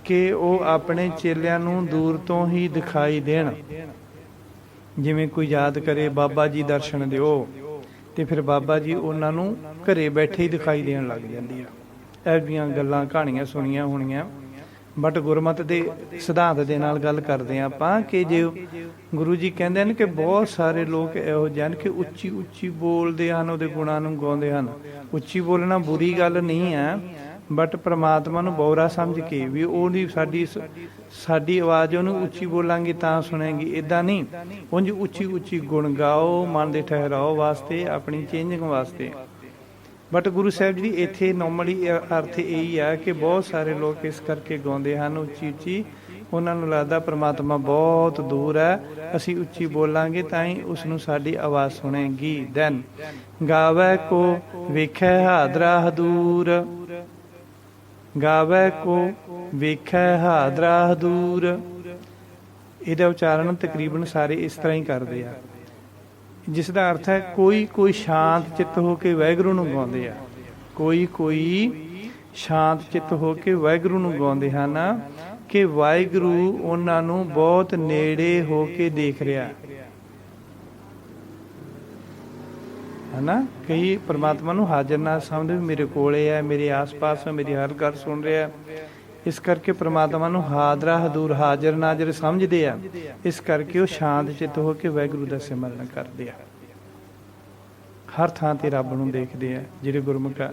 ਕਿ ਉਹ ਆਪਣੇ ਚੇਲਿਆਂ ਨੂੰ ਦੂਰ ਤੋਂ ਹੀ ਦਿਖਾਈ ਦੇਣ। ਜਿਵੇਂ ਕੋਈ ਯਾਦ ਕਰੇ ਬਾਬਾ ਜੀ ਦਰਸ਼ਨ ਦਿਓ, ਤੇ ਫਿਰ ਬਾਬਾ ਜੀ ਉਹਨਾਂ ਨੂੰ ਘਰੇ ਬੈਠੇ ਹੀ ਦਿਖਾਈ ਦੇਣ ਲੱਗ ਜਾਂਦੀ ਆ। ਇਹੋ ਜਿਹੀਆਂ ਗੱਲਾਂ ਕਹਾਣੀਆਂ ਸੁਣੀਆਂ ਹੋਣੀਆਂ। ਬਟ ਗੁਰਮਤਿ ਦੇ ਸਿਧਾਂਤ ਦੇ ਨਾਲ ਗੱਲ ਕਰਦੇ ਹਾਂ ਆਪਾਂ ਕਿ ਜੇ ਗੁਰੂ ਜੀ ਕਹਿੰਦੇ ਹਨ ਕਿ ਬਹੁਤ ਸਾਰੇ ਲੋਕ ਇਹੋ ਜਿਹੇ ਹਨ ਕਿ ਉੱਚੀ ਉੱਚੀ ਬੋਲਦੇ ਹਨ, ਉਹਦੇ ਗੁਣਾਂ ਨੂੰ ਗਾਉਂਦੇ ਹਨ। ਉੱਚੀ ਬੋਲਣਾ ਬੁਰੀ ਗੱਲ ਨਹੀਂ ਹੈ, ਬਟ ਪ੍ਰਮਾਤਮਾ ਨੂੰ ਬੋਰਾ ਸਮਝ ਕੇ ਵੀ ਉਹਦੀ ਸਾਡੀ ਆਵਾਜ਼ ਉਹਨੂੰ ਉੱਚੀ ਬੋਲਾਂਗੇ ਤਾਂ ਸੁਣੇਗੀ, ਇੱਦਾਂ ਨਹੀਂ। ਉਂਝ ਉੱਚੀ ਉੱਚੀ ਗੁਣ ਗਾਓ ਮਨ ਦੇ ਠਹਿਰਾਓ ਵਾਸਤੇ, ਆਪਣੀ ਚੇਂਜਿੰਗ ਵਾਸਤੇ। ਬਟ ਗੁਰੂ ਸਾਹਿਬ ਜੀ ਦੀ ਇੱਥੇ ਨੋਰਮਲੀ ਅਰਥ ਇਹੀ ਆ ਕਿ ਬਹੁਤ ਸਾਰੇ ਲੋਕ ਇਸ ਕਰਕੇ ਗਾਉਂਦੇ ਹਨ ਉੱਚੀ ਉੱਚੀ, ਉਹਨਾਂ ਨੂੰ ਲੱਗਦਾ ਪ੍ਰਮਾਤਮਾ ਬਹੁਤ ਦੂਰ ਹੈ, ਅਸੀਂ ਉੱਚੀ ਬੋਲਾਂਗੇ ਤਾਂ ਹੀ ਉਸ ਨੂੰ ਸਾਡੀ ਆਵਾਜ਼ ਸੁਣੇਗੀ। ਦੈਨ ਗਾਵੈ ਕੋ ਵੇਖੈ ਹਾਦਰਾ ਹਦੂਰ, ਗਾਵੈ ਕੋ ਵੇਖੈ ਹਾਦਰਾ ਹਦੂਰ। ਇਹਦਾ ਉਚਾਰਨ ਤਕਰੀਬਨ ਸਾਰੇ ਇਸ ਤਰ੍ਹਾਂ ਹੀ ਕਰਦੇ ਆ। ਜਿਸ ਦਾ ਅਰਥ ਹੈ ਕੋਈ ਕੋਈ ਸ਼ਾਂਤ ਚਿੱਤ ਹੋ ਕੇ ਵਾਹਿਗੁਰੂ ਨੂੰ ਗਾਉਂਦੇ ਆ, ਕੋਈ ਕੋਈ ਸ਼ਾਂਤ ਚਿੱਤ ਹੋ ਕੇ ਵਾਹਿਗੁਰੂ ਨੂੰ ਗਾਉਂਦੇ ਹਨ ਕਿ ਵਾਹਿਗੁਰੂ ਉਹਨਾਂ ਨੂੰ ਬਹੁਤ ਨੇੜੇ ਹੋ ਕੇ ਦੇਖ ਰਿਹਾ ਹੈ ਨਾ। ਕਈ ਪ੍ਰਮਾਤਮਾ ਨੂੰ ਹਾਜ਼ਰ ਨਾ ਸਮਝ, ਵੀ ਮੇਰੇ ਕੋਲੇ ਹੈ, ਮੇਰੇ ਆਸ-ਪਾਸ ਹੈ, ਮੇਰੀ ਹਰ ਗੱਲ ਸੁਣ ਰਿਹਾ। ਇਸ ਕਰਕੇ ਪ੍ਰਮਾਤਮਾ ਨੂੰ ਹਾਜ਼ਰਾ ਹਜ਼ੂਰ ਹਾਜ਼ਰ ਨਾਜ਼ਰ ਸਮਝਦੇ ਆ। ਇਸ ਕਰਕੇ ਉਹ ਸ਼ਾਂਤ ਚਿੱਤ ਹੋ ਕੇ ਵਾਹਿਗੁਰੂ ਦਾ ਸਿਮਰਨ ਕਰਦੇ ਆ। ਹਰ ਥਾਂ ਤੇ ਰੱਬ ਨੂੰ ਦੇਖਦੇ ਆ। ਜਿਹੜੇ ਗੁਰਮੁਖ ਆ,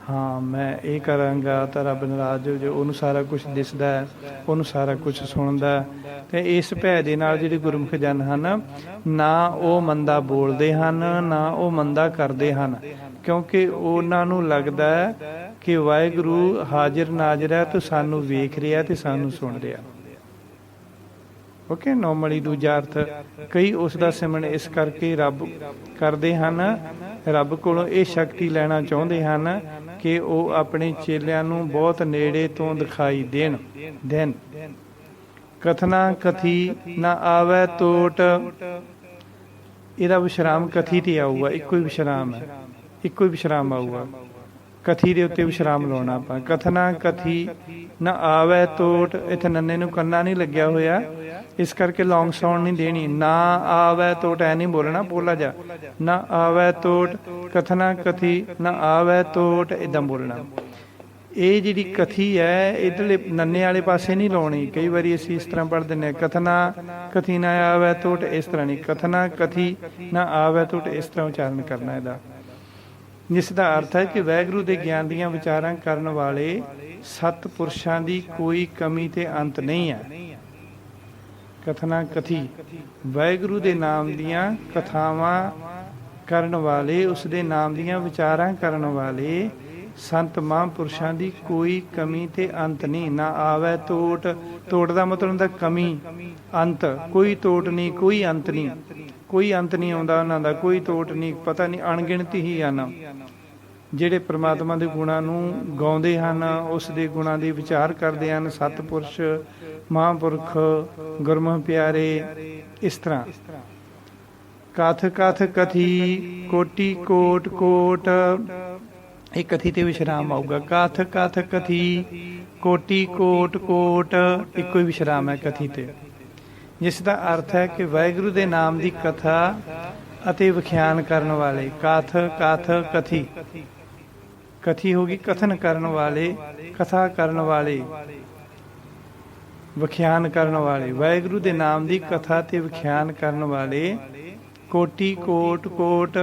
ਹਾਂ ਮੈਂ ਇਹ ਕਰਾਂਗਾ ਤਾਂ ਰੱਬ ਨਾਰਾਜ਼ ਹੋ ਜਾਊ, ਉਹਨੂੰ ਸਾਰਾ ਕੁਝ ਦਿਸਦਾ ਹੈ, ਉਹਨੂੰ ਸਾਰਾ ਕੁਝ ਸੁਣਦਾ। ਤੇ ਇਸ ਭੈ ਦੇ ਨਾਲ ਜਿਹੜੇ ਗੁਰਮੁਖ ਜਨ ਹਨ, ਨਾ ਉਹ ਮੰਦਾ ਬੋਲਦੇ ਹਨ, ਨਾ ਉਹ ਮੰਦਾ ਕਰਦੇ ਹਨ, ਕਿਉਂਕਿ ਉਹਨਾਂ ਨੂੰ ਲੱਗਦਾ ਹੈ ਕਿ ਵਾਹਿਗੁਰੂ ਹਾਜ਼ਰ ਨਾਜ਼ਰ ਹੈ ਤੇ ਸਾਨੂੰ ਵੇਖ ਰਿਹਾ ਤੇ ਸਾਨੂੰ ਸੁਣ ਰਿਹਾ। ਓਕੇ, ਨੋਰਮਲੀ ਦੂਜਾ ਅਰਥ ਕਈ ਉਸ ਦਾ ਸਿਮਰਨ ਇਸ ਕਰਕੇ ਰੱਬ ਕਰਦੇ ਹਨ, ਰੱਬ ਕੋਲੋਂ ਇਹ ਸ਼ਕਤੀ ਲੈਣਾ ਚਾਹੁੰਦੇ ਹਨ ਕਿ ਉਹ ਆਪਣੇ ਚੇਲਿਆਂ ਨੂੰ ਬਹੁਤ ਨੇੜੇ ਤੋਂ ਦਿਖਾਈ ਦੇਣ। ਕਥਨਾ ਕਥੀ ਨਾ ਆਵੈ ਟੋਟ, ਇਹਦਾ ਵਿਸ਼ਰਾਮ ਕਥੀ ਤੇ ਆਊਗਾ, ਇੱਕੋ ਹੀ ਵਿਸ਼ਰਾਮ ਹੈ, ਇੱਕੋ ਹੀ ਵਿਸ਼ਰਾਮ ਆਊਗਾ। ਕਥੀ ਦੇ ਉੱਤੇ ਵਿਸ਼ਰਾਮ ਲਾਉਣਾ ਆਪਾਂ। ਕਥਨਾ ਕਥੀ ਨਾ ਆਵੈ ਟੋਟ, ਇੱਥੇ ਨੰਨੇ ਨੂੰ ਕੰਨਾ ਨਹੀਂ ਲੱਗਿਆ ਹੋਇਆ, ਇਸ ਕਰਕੇ ਲੌਂਗ ਸਾਊਂਡ ਨਹੀਂ ਦੇਣੀ। ਨਾ ਆਵੈ ਟੋਟ ਐ ਨਹੀਂ ਬੋਲਣਾ, ਪੋਲਾ ਜਾ। ਨਾ ਆਵੈ ਟੋਟ, ਕਥਨਾ ਕਥੀ ਨਾ ਆਵੈ ਟੋਟ, ਇੱਦਾਂ ਬੋਲਣਾ। ਇਹ ਜਿਹੜੀ ਕਥੀ ਹੈ ਇੱਧਰਲੇ ਨੰਨੇ ਵਾਲੇ ਪਾਸੇ ਨਹੀਂ ਲਾਉਣੀ। ਕਈ ਵਾਰੀ ਅਸੀਂ ਇਸ ਤਰ੍ਹਾਂ ਪੜ੍ਹ ਦਿੰਦੇ ਹਾਂ, ਕਥਨਾ ਕਥੀ ਨਾ ਆਵੈ ਟੋਟ, ਇਸ ਤਰ੍ਹਾਂ ਨਹੀਂ। ਕਥਨਾ ਕਥੀ ਨਾ ਆਵੈ ਟੋਟ, ਇਸ ਤਰ੍ਹਾਂ ਉਚਾਰਨ ਕਰਨਾ ਇਹਦਾ, ਜਿਸ ਦਾ ਅਰਥ ਹੈ ਕਿ ਵਾਹਿਗੁਰੂ ਦੇ ਗਿਆਨ ਦੀਆਂ ਵਿਚਾਰਾਂ ਕਰਨ ਵਾਲੇ ਸਤਿਪੁਰਸ਼ਾਂ ਦੀ ਕੋਈ ਕਮੀ ਤੇ ਅੰਤ ਨਹੀਂ ਹੈ। ਕਥਨਾ ਕਥੀ, ਵਾਹਿਗੁਰੂ ਦੇ ਨਾਮ ਦੀਆਂ ਕਥਾਵਾਂ ਕਰਨ ਵਾਲੇ, ਉਸ ਦੇ ਨਾਮ ਦੀਆਂ ਵਿਚਾਰਾਂ ਕਰਨ ਵਾਲੇ ਸੰਤ ਮਹਾਂਪੁਰਸ਼ਾਂ ਦੀ ਕੋਈ ਕਮੀ ਤੇ ਅੰਤ ਨਹੀਂ। ਨਾ ਆਵੈ ਟੋਟ, ਟੋਟ ਦਾ ਮਤਲਬ ਹੁੰਦਾ ਕਮੀ, ਅੰਤ। ਕੋਈ ਟੋਟ ਨਹੀਂ, ਕੋਈ ਅੰਤ ਨਹੀਂ, ਕੋਈ ਅੰਤ ਨਹੀਂ ਆਉਂਦਾ ਉਹਨਾਂ ਦਾ, ਕੋਈ ਟੋਟ ਨਹੀਂ, ਪਤਾ ਨਹੀਂ, ਅਣਗਿਣਤ ਹੀ ਹਨ ਜਿਹੜੇ ਪ੍ਰਮਾਤਮਾ ਦੇ ਗੁਣਾਂ ਨੂੰ ਗਾਉਂਦੇ ਹਨ, ਉਸ ਦੇ ਗੁਣਾਂ ਦੀ ਵਿਚਾਰ ਕਰਦੇ ਹਨ। ਸਤਿਪੁਰਸ਼, ਮਹਾਂਪੁਰਖ, ਗੁਰਮੁਖ ਪਿਆਰੇ, ਇਸ ਤਰ੍ਹਾਂ। ਕਥ ਕਥ ਕਥੀ ਕੋਟੀ ਕੋਟ ਕੋਟ, ਇਹ ਕਥੀ ਤੇ ਵਿਸ਼ਰਾਮ ਆਊਗਾ। ਕਥ ਕਥ ਕਥੀ ਕੋਟੀ ਕੋਟ ਕੋਟ, ਇੱਕੋ ਹੀ ਵਿਸ਼ਰਾਮ ਹੈ ਕਥੀ ਤੇ, ਜਿਸ ਦਾ ਅਰਥ ਹੈ ਕਿ ਵਾਹਿਗੁਰੂ ਦੇ ਨਾਮ ਦੀ ਕਥਾ ਅਤੇ ਵਿਖਿਆਨ ਕਰਨ ਵਾਲੇ। ਕਥ ਕਥ ਕਥੀ, ਕਥੀ ਹੋ ਗਈ ਕਥਨ ਕਰਨ ਵਾਲੇ, ਕਥਾ ਕਰਨ ਵਾਲੇ, ਵਿਖਿਆਨ ਕਰਨ ਵਾਲੇ। ਵਾਹਿਗੁਰੂ ਦੇ ਨਾਮ ਦੀ ਕਥਾ ਤੇ ਵਿਖਿਆਨ ਕਰਨ ਵਾਲੇ। ਕੋਟੀ ਕੋਟ ਕੋਟ,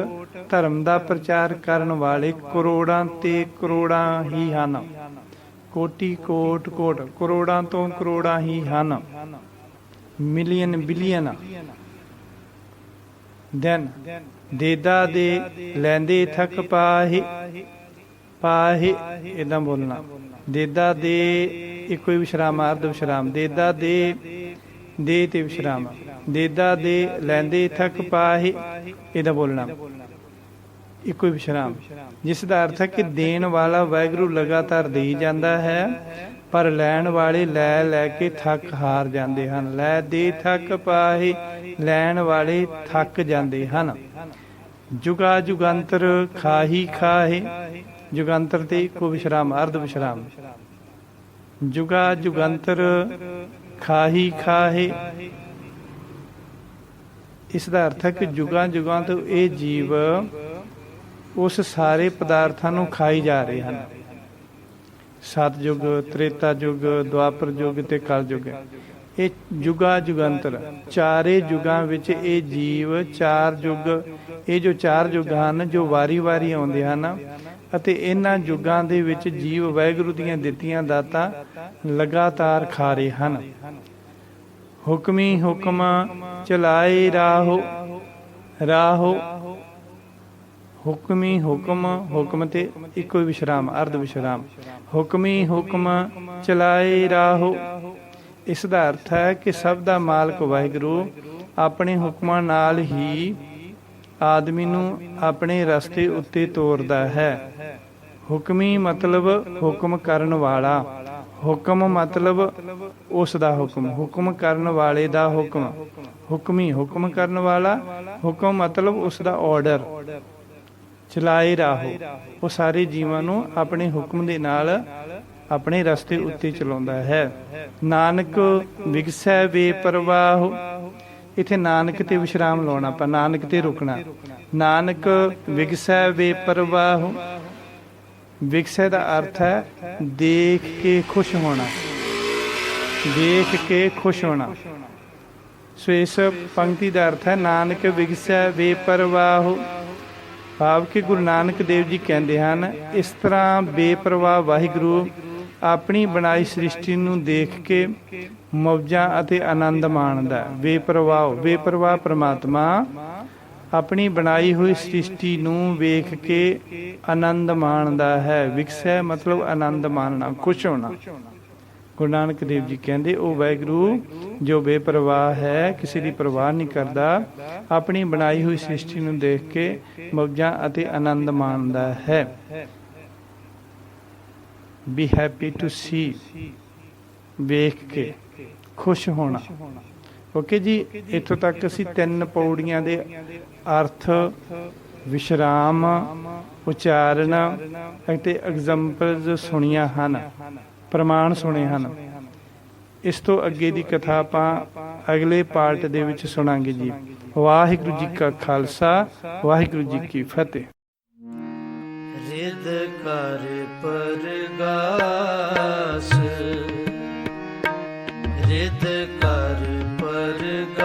ਧਰਮ ਦਾ ਪ੍ਰਚਾਰ ਕਰਨ ਵਾਲੇ ਕਰੋੜਾਂ ਤੇ ਕਰੋੜਾਂ ਹੀ ਹਨ। ਕੋਟੀ ਕੋਟ ਕੋਟ, ਕਰੋੜਾਂ ਤੋਂ ਕਰੋੜਾਂ ਹੀ ਹਨ। Million billion. ਦੈਨ ਦੇਦਾ ਦੇ ਲੈਂਦੇ ਥਕ ਪਾਹੇ, ਪਾਹੇ ਇੱਦਾਂ ਬੋਲਣਾ। ਦੇਦਾ ਦੇ ਇੱਕੋ ਹੀ ਵਿਸ਼ਰਾਮ, ਅਰਧ ਵਿਸ਼ਰਾਮ। ਦੇਦਾ ਦੇ, ਦੇ ਤੇ ਵਿਸ਼ਰਾਮ। ਦੇਦਾ ਦੇ ਲੈਂਦੇ ਥਕ ਪਾਹੇ, ਇਹਦਾ ਬੋਲਣਾ, ਇੱਕੋ ਹੀ ਵਿਸ਼ਰਾਮ, ਜਿਸ ਦਾ ਅਰਥ ਹੈ ਕਿ ਦੇਣ ਵਾਲਾ ਵਾਹਿਗੁਰੂ ਲਗਾਤਾਰ ਦੇਈ ਜਾਂਦਾ ਹੈ, ਪਰ ਲੈਣ ਵਾਲੇ ਲੈ ਲੈ ਕੇ ਥੱਕ ਹਾਰ ਜਾਂਦੇ ਹਨ। ਲੈ ਦੇ ਥਕ ਪਾਹੇ, ਲੈਣ ਵਾਲੇ ਥੱਕ ਜਾਂਦੇ ਹਨ। ਜੁਗਾ ਜੁਗੰਤਰ ਖਾਹੀ ਖਾਹੇ, ਜੁਗੰਤਰ ਤੇ ਇੱਕੋ ਵਿਸ਼ਰਾਮ, ਅਰਧ ਵਿਸ਼ਰਾਮ। ਜੁਗਾ ਜੁਗੰਤਰ ਖਾਹੀ ਖਾਹੇ, ਇਸ ਦਾ ਅਰਥ ਹੈ ਕਿ ਜੁਗਾਂ ਜੁਗਾਂ ਤੋਂ ਇਹ ਜੀਵ ਉਸ ਸਾਰੇ ਪਦਾਰਥਾਂ ਨੂੰ ਖਾਈ ਜਾ ਰਹੇ ਹਨ। ਸਤਿਯੁਗ, ਤ੍ਰੇਤਾ ਯੁਗ, ਦੁਆਪਰ ਯੁਗ ਤੇ ਕਲਯੁਗ, ਇਹ ਜੁਗਾ ਜੁਗੰਤਰ, ਚਾਰੇ ਯੁਗਾਂ ਵਿੱਚ ਇਹ ਜੀਵ ਚਾਰ ਯੁਗ, ਇਹ ਜੋ ਚਾਰ ਯੁਗ ਹਨ ਜੋ ਵਾਰੀ ਵਾਰੀ ਆਉਂਦੇ ਹਨ, ਅਤੇ ਇਹਨਾਂ ਯੁਗਾਂ ਦੇ ਵਿੱਚ ਜੀਵ ਵਾਹਿਗੁਰੂ ਦੀਆਂ ਦਿੱਤੀਆਂ ਦਾਤਾਂ ਲਗਾਤਾਰ ਖਾ ਰਹੇ ਹਨ। ਹੁਕਮੀ ਹੁਕਮ ਚਲਾਏ ਰਾਹੋ, ਰਾਹੋ, ਹੁਕਮੀ ਹੁਕਮ, ਹੁਕਮ ਤੇ ਇੱਕੋ ਹੀ ਵਿਸ਼ਰਾਮ, ਅਰਧ ਵਿਸ਼ਰਾਮ। ਹੁਕਮੀ ਹੁਕਮ ਚਲਾਏ ਰਾਹੋ, ਇਸ ਦਾ ਅਰਥ ਹੈ ਕਿ ਸਭ ਦਾ ਮਾਲਕ ਵਾਹਿਗੁਰੂ ਆਪਣੇ ਹੁਕਮਾਂ ਨਾਲ ਹੀ ਆਦਮੀ ਨੂੰ ਆਪਣੇ ਰਸਤੇ ਉੱਤੇ ਤੋਰਦਾ ਹੈ। ਹੁਕਮੀ ਮਤਲਬ ਹੁਕਮ ਕਰਨ ਵਾਲਾ, ਹੁਕਮ ਮਤਲਬ ਉਸ ਦਾ ਹੁਕਮ, ਹੁਕਮ ਕਰਨ ਵਾਲੇ ਦਾ ਹੁਕਮ, ਹੁਕਮੀ ਹੁਕਮ ਕਰਨ ਵਾਲਾ, ਹੁਕਮ ਮਤਲਬ ਉਸ ਦਾ ਆਰਡਰ, ਚਲਾਏ ਰਾਹੋ। ਉਹ ਸਾਰੇ ਜੀਵਾਂ ਨੂੰ ਆਪਣੇ ਹੁਕਮ ਦੇ ਨਾਲ ਆਪਣੇ ਰਸਤੇ ਉੱਤੇ ਚਲਾਉਂਦਾ ਹੈ। ਨਾਨਕ ਵਿਗਸੈ ਬੇਪਰਵਾਹ, ਇੱਥੇ ਨਾਨਕ ਤੇ ਵਿਸ਼ਰਾਮ ਲਾਉਣਾ, ਆਪਾਂ ਨਾਨਕ ਤੇ ਰੁਕਣਾ। ਨਾਨਕ ਵਿਗਸੈ ਬੇਪਰਵਾਹ, ਵਿਗਸੈ ਦਾ ਅਰਥ ਹੈ ਦੇਖ ਕੇ ਖੁਸ਼ ਹੋਣਾ, ਦੇਖ ਕੇ ਖੁਸ਼ ਹੋਣਾ। ਸੋ ਇਸ ਪੰਕਤੀ ਦਾ ਅਰਥ ਹੈ ਨਾਨਕ ਵਿਗਸੈ ਬੇਪਰਵਾਹ, ਭਾਵ ਕਿ ਗੁਰੂ ਨਾਨਕ ਦੇਵ ਜੀ ਕਹਿੰਦੇ ਹਨ, ਇਸ ਤਰ੍ਹਾਂ ਬੇਪਰਵਾਹ ਵਾਹਿਗੁਰੂ ਆਪਣੀ ਬਣਾਈ ਸ੍ਰਿਸ਼ਟੀ ਨੂੰ ਦੇਖ ਕੇ ਮੌਜਾਂ ਅਤੇ ਆਨੰਦ ਮਾਣਦਾ। ਬੇਪਰਵਾਹ, ਬੇਪਰਵਾਹ ਪ੍ਰਮਾਤਮਾ ਆਪਣੀ ਬਣਾਈ ਹੋਈ ਸ੍ਰਿਸ਼ਟੀ ਨੂੰ ਵੇਖ ਕੇ ਆਨੰਦ ਮਾਣਦਾ ਹੈ। ਵਿਗਸੈ ਮਤਲਬ ਆਨੰਦ ਮਾਣਨਾ, ਖੁਸ਼ ਹੋਣਾ। ਗੁਰੂ ਨਾਨਕ ਦੇਵ ਜੀ ਕਹਿੰਦੇ ਉਹ ਵਾਹਿਗੁਰੂ ਜੋ ਬੇਪਰਵਾਹ ਹੈ, ਕਿਸੇ ਦੀ ਪਰਵਾਹ ਨਹੀਂ ਕਰਦਾ, ਆਪਣੀ ਬਣਾਈ ਹੋਈ ਸ੍ਰਿਸ਼ਟੀ ਨੂੰ ਦੇਖ ਕੇ ਮੌਜਾਂ ਅਤੇ ਆਨੰਦ ਮਾਣਦਾ ਹੈ। ਬੀ ਹੈਪੀ ਟੂ ਸੀ, ਵੇਖ ਕੇ ਖੁਸ਼ ਹੋਣਾ। ਓਕੇ ਜੀ, ਇੱਥੋਂ ਤੱਕ ਅਸੀਂ 3 ਪੌੜੀਆਂ ਦੇ ਅਰਥ, ਵਿਸ਼ਰਾਮ, ਉਚਾਰਨ ਅਤੇ ਐਗਜ਼ਾਮਪਲਸ ਸੁਣੀਆਂ ਹਨ, ਪ੍ਰਮਾਣ ਸੁਣੇ ਹਨ। ਇਸ ਤੋਂ ਅੱਗੇ ਦੀ ਕਥਾ ਆਪਾਂ ਅਗਲੇ ਪਾਰਟ ਦੇ ਵਿੱਚ ਸੁਣਾਂਗੇ ਜੀ। ਵਾਹਿਗੁਰੂ ਜੀ ਕਾ ਖਾਲਸਾ, ਵਾਹਿਗੁਰੂ ਜੀ ਕੀ ਫਤਿਹ। ਰਿਦ ਕਰ ਪਰਗਾਸ